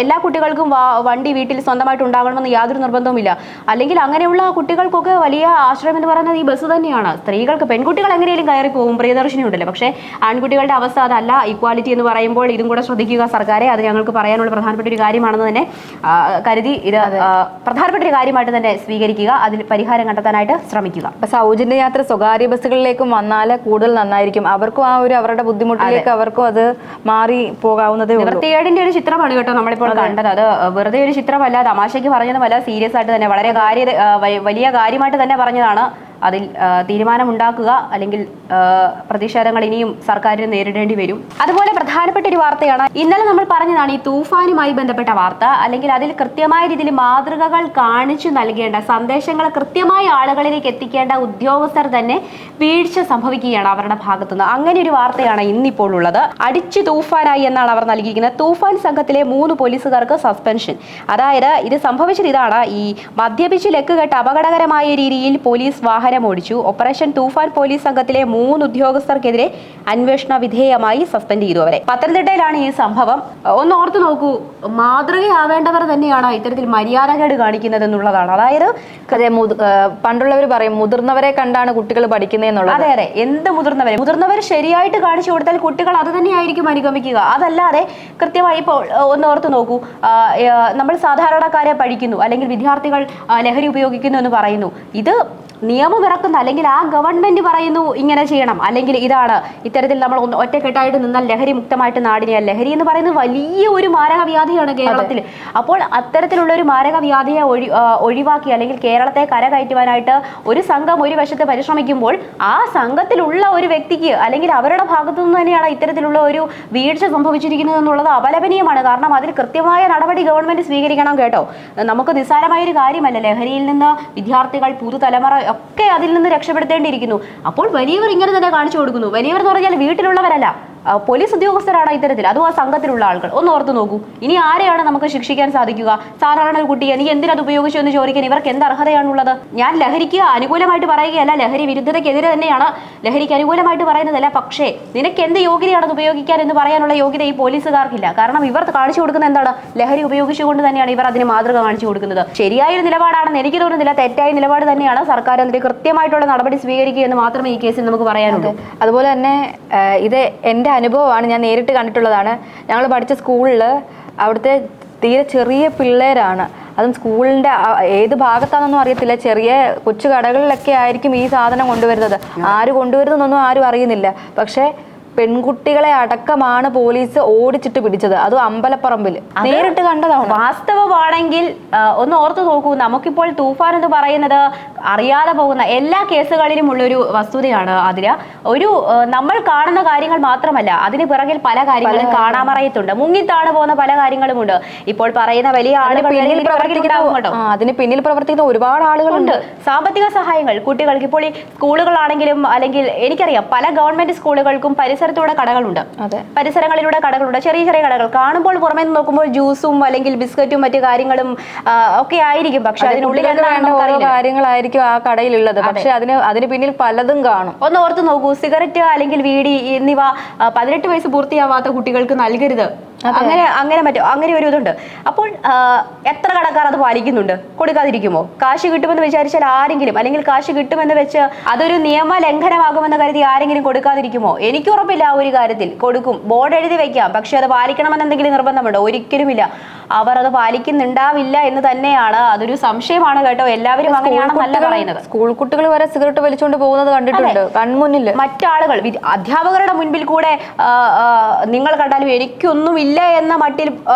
എല്ലാ കുട്ടികൾക്കും വണ്ടി വീട്ടിൽ സ്വന്തമായിട്ട് ഉണ്ടാകണമെന്ന് യാതൊരു നിർബന്ധവുമില്ല. അല്ലെങ്കിൽ അങ്ങനെയുള്ള കുട്ടികൾക്കൊക്കെ വലിയ ആശ്രയം എന്ന് പറയുന്നത് ഈ ബസ് തന്നെയാണ്. സ്ത്രീകൾക്ക്, പെൺകുട്ടികൾ എങ്ങനെയും കയറി പോകും, പ്രിയദർശിനി ഉണ്ടല്ലോ. പക്ഷേ ആൺകുട്ടികളുടെ അവസ്ഥ അതല്ല. ഈക്വാലിറ്റി എന്ന് പറയുമ്പോൾ ഇതും കൂടെ ശ്രദ്ധിക്കുക സർക്കാരെ. അത് ഞങ്ങൾക്ക് പറയാനുള്ള പ്രധാനപ്പെട്ട ഒരു കാര്യമാണെന്ന് തന്നെ കരുതി ഇത് പ്രധാനപ്പെട്ട ഒരു കാര്യമായിട്ട് തന്നെ സ്വീകരിക്കുക. അതിൽ പരിഹാരം കണ്ടെത്താനായിട്ട് ശ്രമിക്കുക. അപ്പൊ സൗജന്യ യാത്ര സ്വകാര്യ ബസ്സുകളിലേക്കും വന്നാൽ കൂടുതൽ നന്നായിരിക്കും. അവർക്കും ആ ഒരു അവരുടെ ബുദ്ധിമുട്ടിലേക്ക് അവർക്കും അത് മാറി പോകാവുന്നതേ ഉള്ളൂ. നിവൃത്തികേടിന്റെ ഒരു ചിത്രമാണ് കേട്ടോ നമ്മളിപ്പോൾ കണ്ടത്. അത് വെറുതെ ഒരു ചിത്രമല്ല, തമാശയ്ക്ക് പറഞ്ഞതുമല്ല, സീരിയസ് ആയിട്ട് തന്നെ വളരെ വലിയ കാര്യമായിട്ട് തന്നെ പറഞ്ഞതാണ്. അതിൽ തീരുമാനമുണ്ടാക്കുക, അല്ലെങ്കിൽ പ്രതിഷേധങ്ങൾ ഇനിയും സർക്കാരിന് നേരിടേണ്ടി വരും. അതുപോലെ പ്രധാനപ്പെട്ട ഒരു വാർത്തയാണ് ഇന്നലെ നമ്മൾ പറഞ്ഞതാണ് ഈ തൂഫാനുമായി ബന്ധപ്പെട്ട വാർത്ത. അല്ലെങ്കിൽ അതിൽ കൃത്യമായ രീതിയിൽ മാതൃകകൾ കാണിച്ചു നൽകേണ്ട, സന്ദേശങ്ങൾ കൃത്യമായ ആളുകളിലേക്ക് എത്തിക്കേണ്ട ഉദ്യോഗസ്ഥർ തന്നെ വീഴ്ച സംഭവിക്കുകയാണ് അവരുടെ ഭാഗത്തുനിന്ന്. അങ്ങനെ ഒരു വാർത്തയാണ് ഇന്നിപ്പോൾ ഉള്ളത്. അടിച്ചു തൂഫാനായി എന്നാണ് അവർ നൽകിയിരിക്കുന്നത്. തൂഫാൻ സംഘത്തിലെ 3 പോലീസുകാർക്ക് സസ്പെൻഷൻ. അതായത് ഇത് സംഭവിച്ചത് ഇതാണ്. ഈ മദ്യപിച്ച് ലക്കുകെട്ട് അപകടകരമായ രീതിയിൽ പോലീസ് വാഹനം ഓടിച്ചു. ഓപ്പറേഷൻ തൂഫാൻ പോലീസ് സംഘത്തിലെ 3 ഉദ്യോഗസ്ഥർക്കെതിരെ അന്വേഷണ വിധേയമായി സസ്പെൻഡ് ചെയ്തു അവരെ. പത്തനംതിട്ടയിലാണ് ഈ സംഭവം. ഒന്ന് ഓർത്തു നോക്കൂ, മാതൃകയാവേണ്ടവർ തന്നെയാണ് ഇത്തരത്തിൽ മര്യാദകേട് കാണിക്കുന്നത് എന്നുള്ളതാണ്. അതായത് പണ്ടുള്ളവർ പറയും മുതിർന്നവരെ കണ്ടാണ് കുട്ടികൾ പഠിക്കുന്നത് എന്നുള്ളത്. അതെ, എന്ത് മുതിർന്നവർ ശരിയായിട്ട് കാണിച്ചു കൊടുത്താൽ കുട്ടികൾ അത് തന്നെയായിരിക്കും അനുഗമിക്കുക. അതല്ലാതെ കൃത്യമായി ഇപ്പോൾ ഒന്ന് ഓർത്ത് നോക്കൂ, നമ്മൾ സാധാരണക്കാരെ പഠിക്കുന്നു അല്ലെങ്കിൽ വിദ്യാർത്ഥികൾ ലഹരി ഉപയോഗിക്കുന്നു എന്ന് പറയുന്നു. ഇത് നിയമം ഇറക്കുന്ന അല്ലെങ്കിൽ ആ ഗവൺമെന്റ് പറയുന്നു ഇങ്ങനെ ചെയ്യണം, അല്ലെങ്കിൽ ഇതാണ് ഇത്തരത്തിൽ നമ്മൾ ഒറ്റക്കെട്ടായിട്ട് നിന്നാൽ ലഹരി മുക്തമായിട്ട് നാടിനെ. ലഹരി എന്ന് പറയുന്നത് വലിയ ഒരു മാരകവ്യാധിയാണ് കേരളത്തിൽ. അപ്പോൾ അത്തരത്തിലുള്ള ഒരു മാരകവ്യാധിയെ ഒഴിവാക്കി അല്ലെങ്കിൽ കേരളത്തെ കരകയറ്റുവാനായിട്ട് ഒരു സംഘം ഒരു വശത്ത് പരിശ്രമിക്കുമ്പോൾ ആ സംഘത്തിലുള്ള ഒരു വ്യക്തിക്ക് അല്ലെങ്കിൽ അവരുടെ ഭാഗത്തു നിന്ന് തന്നെയാണ് ഇത്തരത്തിലുള്ള ഒരു വീഴ്ച സംഭവിച്ചിരിക്കുന്നത് എന്നുള്ളത് അപലപനീയമാണ്. കാരണം അതിൽ കൃത്യമായ നടപടി ഗവൺമെന്റ് സ്വീകരിക്കണം കേട്ടോ. നമുക്ക് നിസ്സാരമായ ഒരു കാര്യമല്ല. ലഹരിയിൽ നിന്ന് വിദ്യാർത്ഥികൾ, പുതുതലമുറ ഒക്കെ അതിൽ നിന്ന് രക്ഷപ്പെടുത്തേണ്ടിയിരിക്കുന്നു. അപ്പോൾ വലിയവർ ഇങ്ങനെ തന്നെ കാണിച്ചു കൊടുക്കുന്നു. വലിയവർ എന്ന് പറഞ്ഞാൽ വീട്ടിലുള്ളവരല്ല, പോലീസ് ഉദ്യോഗസ്ഥരാണ് ഇത്തരത്തിൽ, അതും ആ സംഘത്തിലുള്ള ആളുകൾ. ഒന്ന് ഓർത്തു നോക്കൂ, ഇനി ആരെയാണ് നമുക്ക് ശിക്ഷിക്കാൻ സാധിക്കുക? സാധാരണ ഒരു കുട്ടിയെ നീ എന്തിനത് ഉപയോഗിച്ചു എന്ന് ചോദിക്കാൻ ഇവർക്ക് എന്ത് അർഹതയാണുള്ളത്? ഞാൻ ലഹരിക്ക് അനുകൂലമായിട്ട് പറയുകയല്ല, ലഹരി വിരുദ്ധതയ്ക്കെതിരെ തന്നെയാണ്, ലഹരിക്ക് അനുകൂലമായിട്ട് പറയുന്നതല്ല. പക്ഷേ നിനക്ക് എന്ത് യോഗ്യതയാണ് അത് ഉപയോഗിക്കാൻ എന്ന് പറയാനുള്ള യോഗ്യത ഈ പോലീസുകാർക്കില്ല. കാരണം ഇവർ കാണിച്ചു കൊടുക്കുന്ന എന്താണ്? ലഹരി ഉപയോഗിച്ചുകൊണ്ട് തന്നെയാണ് ഇവർ അതിന് മാതൃക കാണിച്ചു കൊടുക്കുന്നത്. ശരിയായൊരു നിലപാടാണെന്ന് എനിക്ക് തോന്നുന്നില്ല, തെറ്റായ നിലപാട് തന്നെയാണ്. സർക്കാർ അതിന് കൃത്യമായിട്ടുള്ള നടപടി സ്വീകരിക്കുക എന്ന് മാത്രമേ ഈ കേസിൽ നമുക്ക് പറയാനുള്ളൂ. അതുപോലെ തന്നെ ഇത് എൻ്റെ അനുഭവമാണ്, ഞാൻ നേരിട്ട് കണ്ടിട്ടുള്ളതാണ്. ഞങ്ങൾ പഠിച്ച സ്കൂളിൽ അവിടുത്തെ തീരെ ചെറിയ പിള്ളേരാണ്. അതും സ്കൂളിന്റെ ഏത് ഭാഗത്താണെന്നൊന്നും അറിയത്തില്ല, ചെറിയ കൊച്ചു കടകളിലൊക്കെ ആയിരിക്കും ഈ സാധനം കൊണ്ടുവരുന്നത്. ആര് കൊണ്ടുവരുന്നൊന്നും ആരും അറിയുന്നില്ല. പക്ഷെ പെൺകുട്ടികളെ അടക്കമാണ് പോലീസ് ഓടിച്ചിട്ട് പിടിച്ചത്, അതും അമ്പലപ്പറമ്പിൽ നേരിട്ട് കണ്ടതാണ്. വാസ്തവമാണെങ്കിൽ ഒന്ന് ഓർത്തു നോക്കൂ, നമുക്കിപ്പോൾ തൂഫാൻ എന്ന് പറയുന്നത് അറിയാതെ പോകുന്ന എല്ലാ കേസുകളിലും ഉള്ളൊരു വസ്തുതയാണ്. അതിന് ഒരു നമ്മൾ കാണുന്ന കാര്യങ്ങൾ മാത്രമല്ല, അതിന് പിറകിൽ പല കാര്യങ്ങളും കാണാമറയത്തുണ്ട്, മുങ്ങിത്താണ് പോകുന്ന പല കാര്യങ്ങളുമുണ്ട്. ഇപ്പോൾ പറയുന്ന വലിയ ആളുകൾ അതിന് പിന്നിൽ പ്രവർത്തിക്കുന്ന ഒരുപാട് ആളുകളുണ്ട്. സാമ്പത്തിക സഹായങ്ങൾ കുട്ടികൾക്ക് ഇപ്പോൾ ഈ സ്കൂളുകളാണെങ്കിലും, അല്ലെങ്കിൽ എനിക്കറിയാം പല ഗവൺമെന്റ് സ്കൂളുകൾക്കും പരിസരത്തൂടെ കടകളുണ്ട്, പരിസരങ്ങളിലൂടെ കടകളുണ്ട്, ചെറിയ ചെറിയ കടകൾ. കാണുമ്പോൾ പുറമേ നിന്ന് നോക്കുമ്പോൾ ജ്യൂസും അല്ലെങ്കിൽ ബിസ്ക്കറ്റും മറ്റു കാര്യങ്ങളും ഒക്കെ ആയിരിക്കും, പക്ഷെ അതിനുള്ളിൽ ഓരോ കാര്യങ്ങളായിരിക്കും ആ കടയിലുള്ളത്. പക്ഷെ അതിന് പിന്നിൽ പലതും കാണും. ഒന്ന് ഓർത്ത് നോക്കൂ, സിഗരറ്റ് അല്ലെങ്കിൽ വീടി എന്നിവ 18 വയസ്സ് പൂർത്തിയാവാത്ത കുട്ടികൾക്ക് നൽകരുത്, അങ്ങനെ ഒരു ഇതുണ്ട്. അപ്പോൾ എത്ര കടക്കാർ അത് പാലിക്കുന്നുണ്ട്? കൊടുക്കാതിരിക്കുമോ? കാശ് കിട്ടുമെന്ന് വിചാരിച്ചാൽ ആരെങ്കിലും, അല്ലെങ്കിൽ കാശ് കിട്ടുമെന്ന് വെച്ച് അതൊരു നിയമ ലംഘനമാകുമെന്ന് കരുതി ആരെങ്കിലും കൊടുക്കാതിരിക്കുമോ? എനിക്ക് ഉറപ്പില്ല ആ ഒരു കാര്യത്തിൽ. കൊടുക്കും, ബോർഡ് എഴുതി വെക്കാം, പക്ഷെ അത് പാലിക്കണമെന്ന് എന്തെങ്കിലും നിർബന്ധമുണ്ടോ? ഒരിക്കലുമില്ല. അവർ അത് പാലിക്കുന്നുണ്ടാവില്ല എന്ന് തന്നെയാണ്, അതൊരു സംശയമാണ് കേട്ടോ. എല്ലാവരും അങ്ങനെയാണെന്നല്ല പറയുന്നത്. സ്കൂൾ കുട്ടികൾ വരെ സിഗരറ്റ് വലിച്ചുകൊണ്ട് പോകുന്നത് കണ്ടിട്ടുണ്ട് കൺമുന്നിൽ. മറ്റാളുകൾ അധ്യാപകരുടെ മുൻപിൽ കൂടെ നിങ്ങൾ കണ്ടാലും എനിക്കൊന്നുമില്ല എന്ന മട്ടിൽ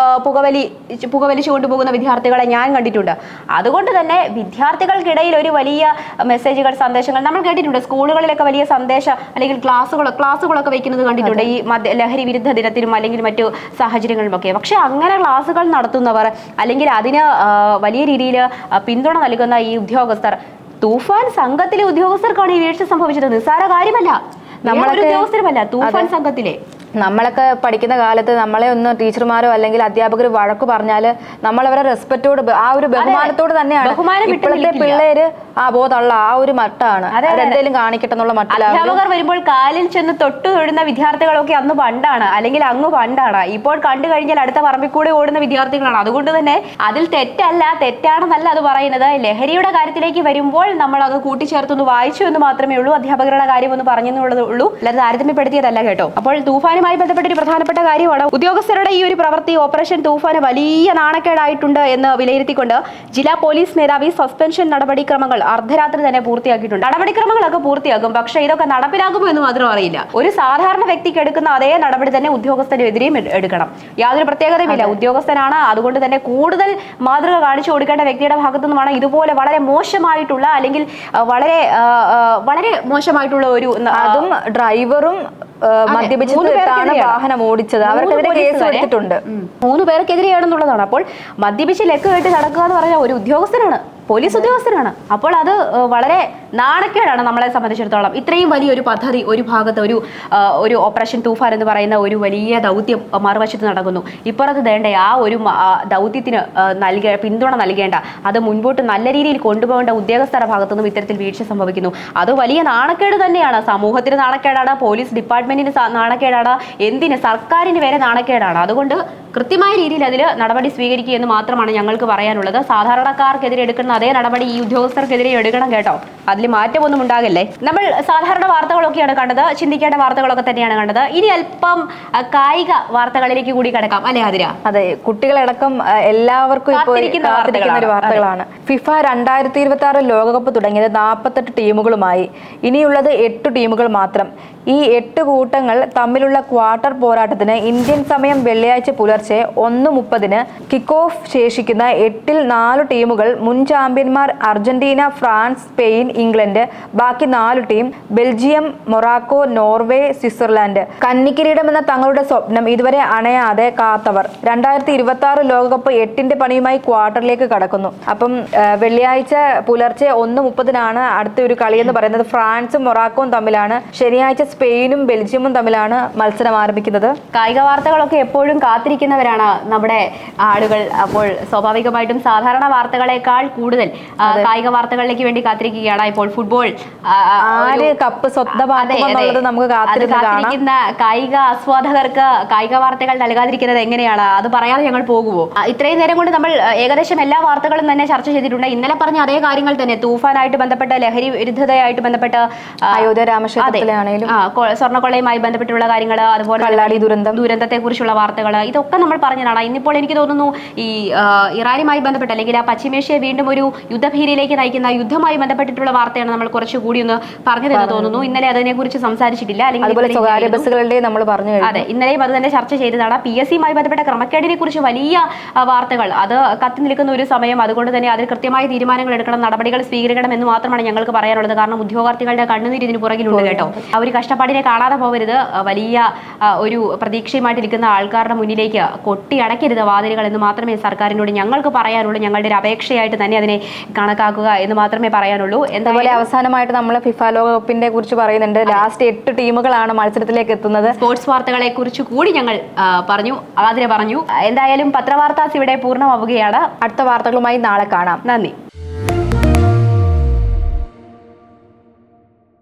പുകവലിച്ചു കൊണ്ടുപോകുന്ന വിദ്യാർത്ഥികളെ ഞാൻ കണ്ടിട്ടുണ്ട്. അതുകൊണ്ട് തന്നെ വിദ്യാർത്ഥികൾക്കിടയിൽ ഒരു വലിയ മെസ്സേജുകൾ, സന്ദേശങ്ങൾ നമ്മൾ കേട്ടിട്ടുണ്ട്. സ്കൂളുകളിലൊക്കെ വലിയ സന്ദേശം അല്ലെങ്കിൽ ക്ലാസ്സുകളൊക്കെ വെക്കുന്നത് കണ്ടിട്ടുണ്ട്, ഈ ലഹരി വിരുദ്ധ ദിനത്തിനും അല്ലെങ്കിൽ മറ്റു സാഹചര്യങ്ങളിലുമൊക്കെ. പക്ഷെ അങ്ങനെ ക്ലാസ്സുകൾ നടത്തുന്നവർ അല്ലെങ്കിൽ അതിന് വലിയ രീതിയിൽ പിന്തുണ നൽകുന്ന ഈ ഉദ്യോഗസ്ഥർ, തൂഫാൻ സംഘത്തിലെ ഉദ്യോഗസ്ഥർക്കാണ് ഈ വീഴ്ച സംഭവിച്ചത്. നിസ്സാര കാര്യമല്ല, ഉദ്യോഗസ്ഥരുമല്ല, തൂഫാൻ സംഘത്തിലെ. നമ്മളൊക്കെ പഠിക്കുന്ന കാലത്ത് നമ്മളെ ഒന്ന് ടീച്ചർമാരോ അല്ലെങ്കിൽ അധ്യാപകർ വഴക്ക് പറഞ്ഞാല് നമ്മളവരെ റെസ്പെക്റ്റോട്, ആ ഒരു ബഹുമാനത്തോട് തന്നെയാണ്. ഇപ്പോഴത്തെ പിള്ളേര് തള്ള ആ ഒരു മട്ടാണ്, അതെന്തെങ്കിലും കാണിക്കട്ടെ എന്നുള്ള മട്ടിലാണ്. അധ്യാപകർ വരുമ്പോൾ കാലിൽ ചെന്ന് തൊട്ടു തൊടുന്ന വിദ്യാർത്ഥികളൊക്കെ അന്ന് പണ്ടാണ്, അല്ലെങ്കിൽ അങ്ങ് പണ്ടാണ്. ഇപ്പോൾ കണ്ടു കഴിഞ്ഞാൽ അടുത്ത പറമ്പിൽ കൂടെ ഓടുന്ന വിദ്യാർത്ഥികളാണ്. അതുകൊണ്ട് തന്നെ അതിൽ തെറ്റാണെന്നല്ല അത് പറയുന്നത്. ലഹരിയുടെ കാര്യത്തിലേക്ക് വരുമ്പോൾ നമ്മൾ അത് കൂട്ടിച്ചേർത്തൊന്ന് വായിച്ചു എന്ന് മാത്രമേ ഉള്ളൂ. അധ്യാപകരുടെ കാര്യം ഒന്ന് പറഞ്ഞെന്നുള്ളതേ ഉള്ളൂ, അല്ലാതെ താരതമ്യപ്പെടുത്തിയതല്ല കേട്ടോ. അപ്പോൾ തൂഫാനുമായി ബന്ധപ്പെട്ട ഒരു പ്രധാനപ്പെട്ട കാര്യമാണ് ഉദ്യോഗസ്ഥരുടെ ഈ ഒരു പ്രവൃത്തി. ഓപ്പറേഷൻ തൂഫാന് വലിയ നാണക്കേടായിട്ടുണ്ട് എന്ന് വിലയിരുത്തിക്കൊണ്ട് ജില്ലാ പോലീസ് മേധാവി സസ്പെൻഷൻ നടപടിക്രമങ്ങൾ അർദ്ധരാത്രി തന്നെ പൂർത്തിയാക്കിയിട്ടുണ്ട്. നടപടിക്രമങ്ങളൊക്കെ പൂർത്തിയാക്കും, പക്ഷേ ഇതൊക്കെ നടപ്പിലാകുമോ എന്ന് മാത്രം അറിയില്ല. ഒരു സാധാരണ വ്യക്തിക്ക് എടുക്കുന്ന അതേ നടപടി തന്നെ ഉദ്യോഗസ്ഥനെതിരെയും എടുക്കണം. യാതൊരു പ്രത്യേകതയുമില്ല, ഉദ്യോഗസ്ഥനാണ്. അതുകൊണ്ട് തന്നെ കൂടുതൽ മാതൃക കാണിച്ചു കൊടുക്കേണ്ട വ്യക്തിയുടെ ഭാഗത്തു നിന്നുമാണ് ഇതുപോലെ വളരെ മോശമായിട്ടുള്ള അല്ലെങ്കിൽ വളരെ മോശമായിട്ടുള്ള ഒരു, അതും ഡ്രൈവറും മദ്യപിച്ചിട്ടാണ് വാഹനം ഓടിച്ചത്. അവർക്കെതിരെ കേസ് എടുത്തിട്ടുണ്ട്. 3 പേർക്കെതിരെയാണെന്നുള്ളതാണ്. അപ്പോൾ മദ്യപിച്ച് ലെക്ക് കെട്ടി നടക്കുക എന്ന് പറഞ്ഞാൽ ഒരു ഉദ്യോഗസ്ഥനാണ്, പോലീസ് ഉദ്യോഗസ്ഥനാണ്. അപ്പോൾ അത് വളരെ നാണക്കേടാണ് നമ്മളെ സംബന്ധിച്ചിടത്തോളം. ഇത്രയും വലിയൊരു പദ്ധതി ഒരു ഭാഗത്ത്, ഒരു ഓപ്പറേഷൻ തൂഫാൻ എന്ന് പറയുന്ന ഒരു വലിയ ദൗത്യം മറുവശത്ത് നടക്കുന്നു. ഇപ്പുറത്ത് വേണ്ട ആ ഒരു ദൗത്യത്തിന് പിന്തുണ നൽകേണ്ട, അത് മുൻപോട്ട് നല്ല രീതിയിൽ കൊണ്ടുപോകേണ്ട ഉദ്യോഗസ്ഥരുടെ ഭാഗത്തുനിന്നും ഇത്തരത്തിൽ വീഴ്ച സംഭവിക്കുന്നു. അത് വലിയ നാണക്കേട് തന്നെയാണ്. സമൂഹത്തിന് നാണക്കേടാണ്, പോലീസ് ഡിപ്പാർട്ട്മെന്റിന് നാണക്കേടാണ്, എന്തിന് സർക്കാരിന് വരെ നാണക്കേടാണ്. അതുകൊണ്ട് കൃത്യമായ രീതിയിൽ അതിൽ നടപടി സ്വീകരിക്കുക എന്ന് മാത്രമാണ് ഞങ്ങൾക്ക് പറയാനുള്ളത്. സാധാരണക്കാർക്കെതിരെ എടുക്കുന്ന അതേ നടപടി ഈ ഉദ്യോഗസ്ഥർക്കെതിരെ എടുക്കണം കേട്ടോ. അതിൽ മാറ്റമൊന്നും ഉണ്ടാകില്ലേ. നമ്മൾ സാധാരണ വാർത്തകളൊക്കെയാണ് കണ്ടത്, ചിന്തിക്കേണ്ട വാർത്തകളൊക്കെ തന്നെയാണ് കണ്ടത്. ഇനി അല്പം കായിക വാർത്തകളിലേക്ക് കൂടി കിടക്കാം, അല്ലെ ആതിര? അതെ, കുട്ടികളടക്കം എല്ലാവർക്കും കാത്തിരിക്കുന്ന ഒരു വാർത്തകളാണ്. ഫിഫ 2026 ലോകകപ്പ് തുടങ്ങിയത് 48 ടീമുകളുമായി. ഇനിയുള്ളത് 8 ടീമുകൾ മാത്രം. ഈ 8 കൂട്ടങ്ങൾ തമ്മിലുള്ള ക്വാർട്ടർ പോരാട്ടത്തിന് ഇന്ത്യൻ സമയം വെള്ളിയാഴ്ച പുലർച്ചെ 1:30 കിക്ക് ഓഫ് ശേഷിക്കുന്ന 8ൽ 4 ടീമുകൾ മുൻ ചാമ്പ്യന്മാർ അർജന്റീന, ഫ്രാൻസ്, സ്പെയിൻ, ഇംഗ്ലണ്ട്. ബാക്കി 4 team Belgium, Morocco, Norway, Switzerland. കന്നിക്കിരീടം എന്ന തങ്ങളുടെ സ്വപ്നം ഇതുവരെ അണയാതെ കാത്തവർ 2026 ലോകകപ്പ് 8ന്റെ പണിയുമായി ക്വാർട്ടറിലേക്ക് കടക്കുന്നു. അപ്പം വെള്ളിയാഴ്ച പുലർച്ചെ 1:30 അടുത്ത ഒരു കളി എന്ന് പറയുന്നത് ഫ്രാൻസും മൊറാക്കോയും തമ്മിലാണ്. ശനിയാഴ്ച സ്പെയിനും ബെൽജിയമും തമ്മിലാണ് മത്സരം ആരംഭിക്കുന്നത്. കായിക വാർത്തകളൊക്കെ എപ്പോഴും കാത്തിരിക്കുന്നവരാണ് നമ്മുടെ ആളുകൾ. അപ്പോൾ സ്വാഭാവികമായിട്ടും സാധാരണ വാർത്തകളെക്കാൾ കൂടുതൽ കായിക വാർത്തകളിലേക്ക് വേണ്ടി കാത്തിരിക്കുകയാണ്. ഇപ്പോൾ ഫുട്ബോൾ കപ്പ് സ്വന്തമാക്കുന്നത് നമുക്ക് കാത്തിരിക്കുന്ന കായിക ആസ്വാദകർക്ക് കായിക വാർത്തകൾ നൽകാതിരിക്കുന്നത് എങ്ങനെയാണ്? അത് പറയാതെ ഞങ്ങൾ പോകുമോ? ഇത്രയും നേരം കൊണ്ട് നമ്മൾ ഏകദേശം എല്ലാ വാർത്തകളും തന്നെ ചർച്ച ചെയ്തിട്ടുണ്ട്. ഇന്നലെ പറഞ്ഞ അതേ കാര്യങ്ങൾ തന്നെ, തൂഫാനായിട്ട് ബന്ധപ്പെട്ട, ലഹരി വിരുദ്ധതയായിട്ട് ബന്ധപ്പെട്ട്, അയോധ്യ രാമക്ഷേത്രത്തിലാണെങ്കിലും സ്വർണ്ണക്കൊള്ളയുമായി ബന്ധപ്പെട്ടുള്ള കാര്യങ്ങൾ, അതുപോലെ കള്ളാടി ദുരന്തത്തെക്കുറിച്ചുള്ള വാർത്തകൾ, ഇതൊക്കെ നമ്മൾ പറഞ്ഞതാണ്. ഇന്നിപ്പോൾ എനിക്ക് തോന്നുന്നു ഈ ഇറാനുമായി ബന്ധപ്പെട്ട് അല്ലെങ്കിൽ ആ പശ്ചിമേഷ്യയെ വീണ്ടും ഒരു യുദ്ധഭീതിയിലേക്ക് നയിക്കുന്ന യുദ്ധവുമായി ബന്ധപ്പെട്ടിട്ടുള്ള വാർത്തയാണ് നമ്മൾ കുറച്ചുകൂടി ഒന്ന് പറഞ്ഞതെന്ന് തോന്നുന്നു. ഇന്നലെ അതിനെക്കുറിച്ച് സംസാരിച്ചിട്ടില്ല, അല്ലെങ്കിൽ സ്വകാര്യ ബസ്സുകളുടെ നമ്മൾ പറഞ്ഞു. അതെ, ഇന്നലെയും അത് തന്നെ ചർച്ച ചെയ്തതാണ്. PSCയുമായി ബന്ധപ്പെട്ട ക്രമക്കേടിനെ കുറിച്ച് വലിയ വാർത്തകൾ അത് കത്തി നിൽക്കുന്ന ഒരു സമയം. അതുകൊണ്ട് തന്നെ അതിൽ കൃത്യമായ തീരുമാനങ്ങൾ എടുക്കണം, നടപടികൾ സ്വീകരിക്കണം എന്ന് മാത്രമാണ് ഞങ്ങൾക്ക് പറയാനുള്ളത്. കാരണം ഉദ്യോഗാർത്ഥികളുടെ കണ്ണുനീര് ഇതിന് പുറകിലുണ്ട് കേട്ടോ. ആ ഒരു കഷ്ടപ്പാടിനെ കാണാതെ പോകരുത്. വലിയ ഒരു പ്രതീക്ഷയുമായിട്ടിരിക്കുന്ന ആൾക്കാരുടെ മുന്നിലേക്ക് കൊട്ടിയടക്കരുത് വാതിലുകൾ എന്ന് മാത്രമേ സർക്കാരിനോട് ഞങ്ങൾക്ക് പറയാനുള്ളൂ. ഞങ്ങളുടെ ഒരു അപേക്ഷയായിട്ട് തന്നെ അതിനെ കണക്കാക്കുക എന്ന് മാത്രമേ പറയാനുള്ളൂ. എന്തായാലും അവസാനമായിട്ട് നമ്മൾ ഫിഫ ലോകകപ്പിനെ കുറിച്ച് പറയുന്നുണ്ട്. ലാസ്റ്റ് 8 ടീമുകളാണ് മത്സരത്തിലേക്ക് എത്തുന്നത്. സ്പോർട്സ് വാർത്തകളെ കുറിച്ച് കൂടി ഞങ്ങൾ പറഞ്ഞു. എന്തായാലും പത്രവാർത്താസ് ഇവിടെ പൂർണ്ണമാവുകയാണ്. അടുത്ത വാർത്തകളുമായി നാളെ കാണാം. നന്ദി.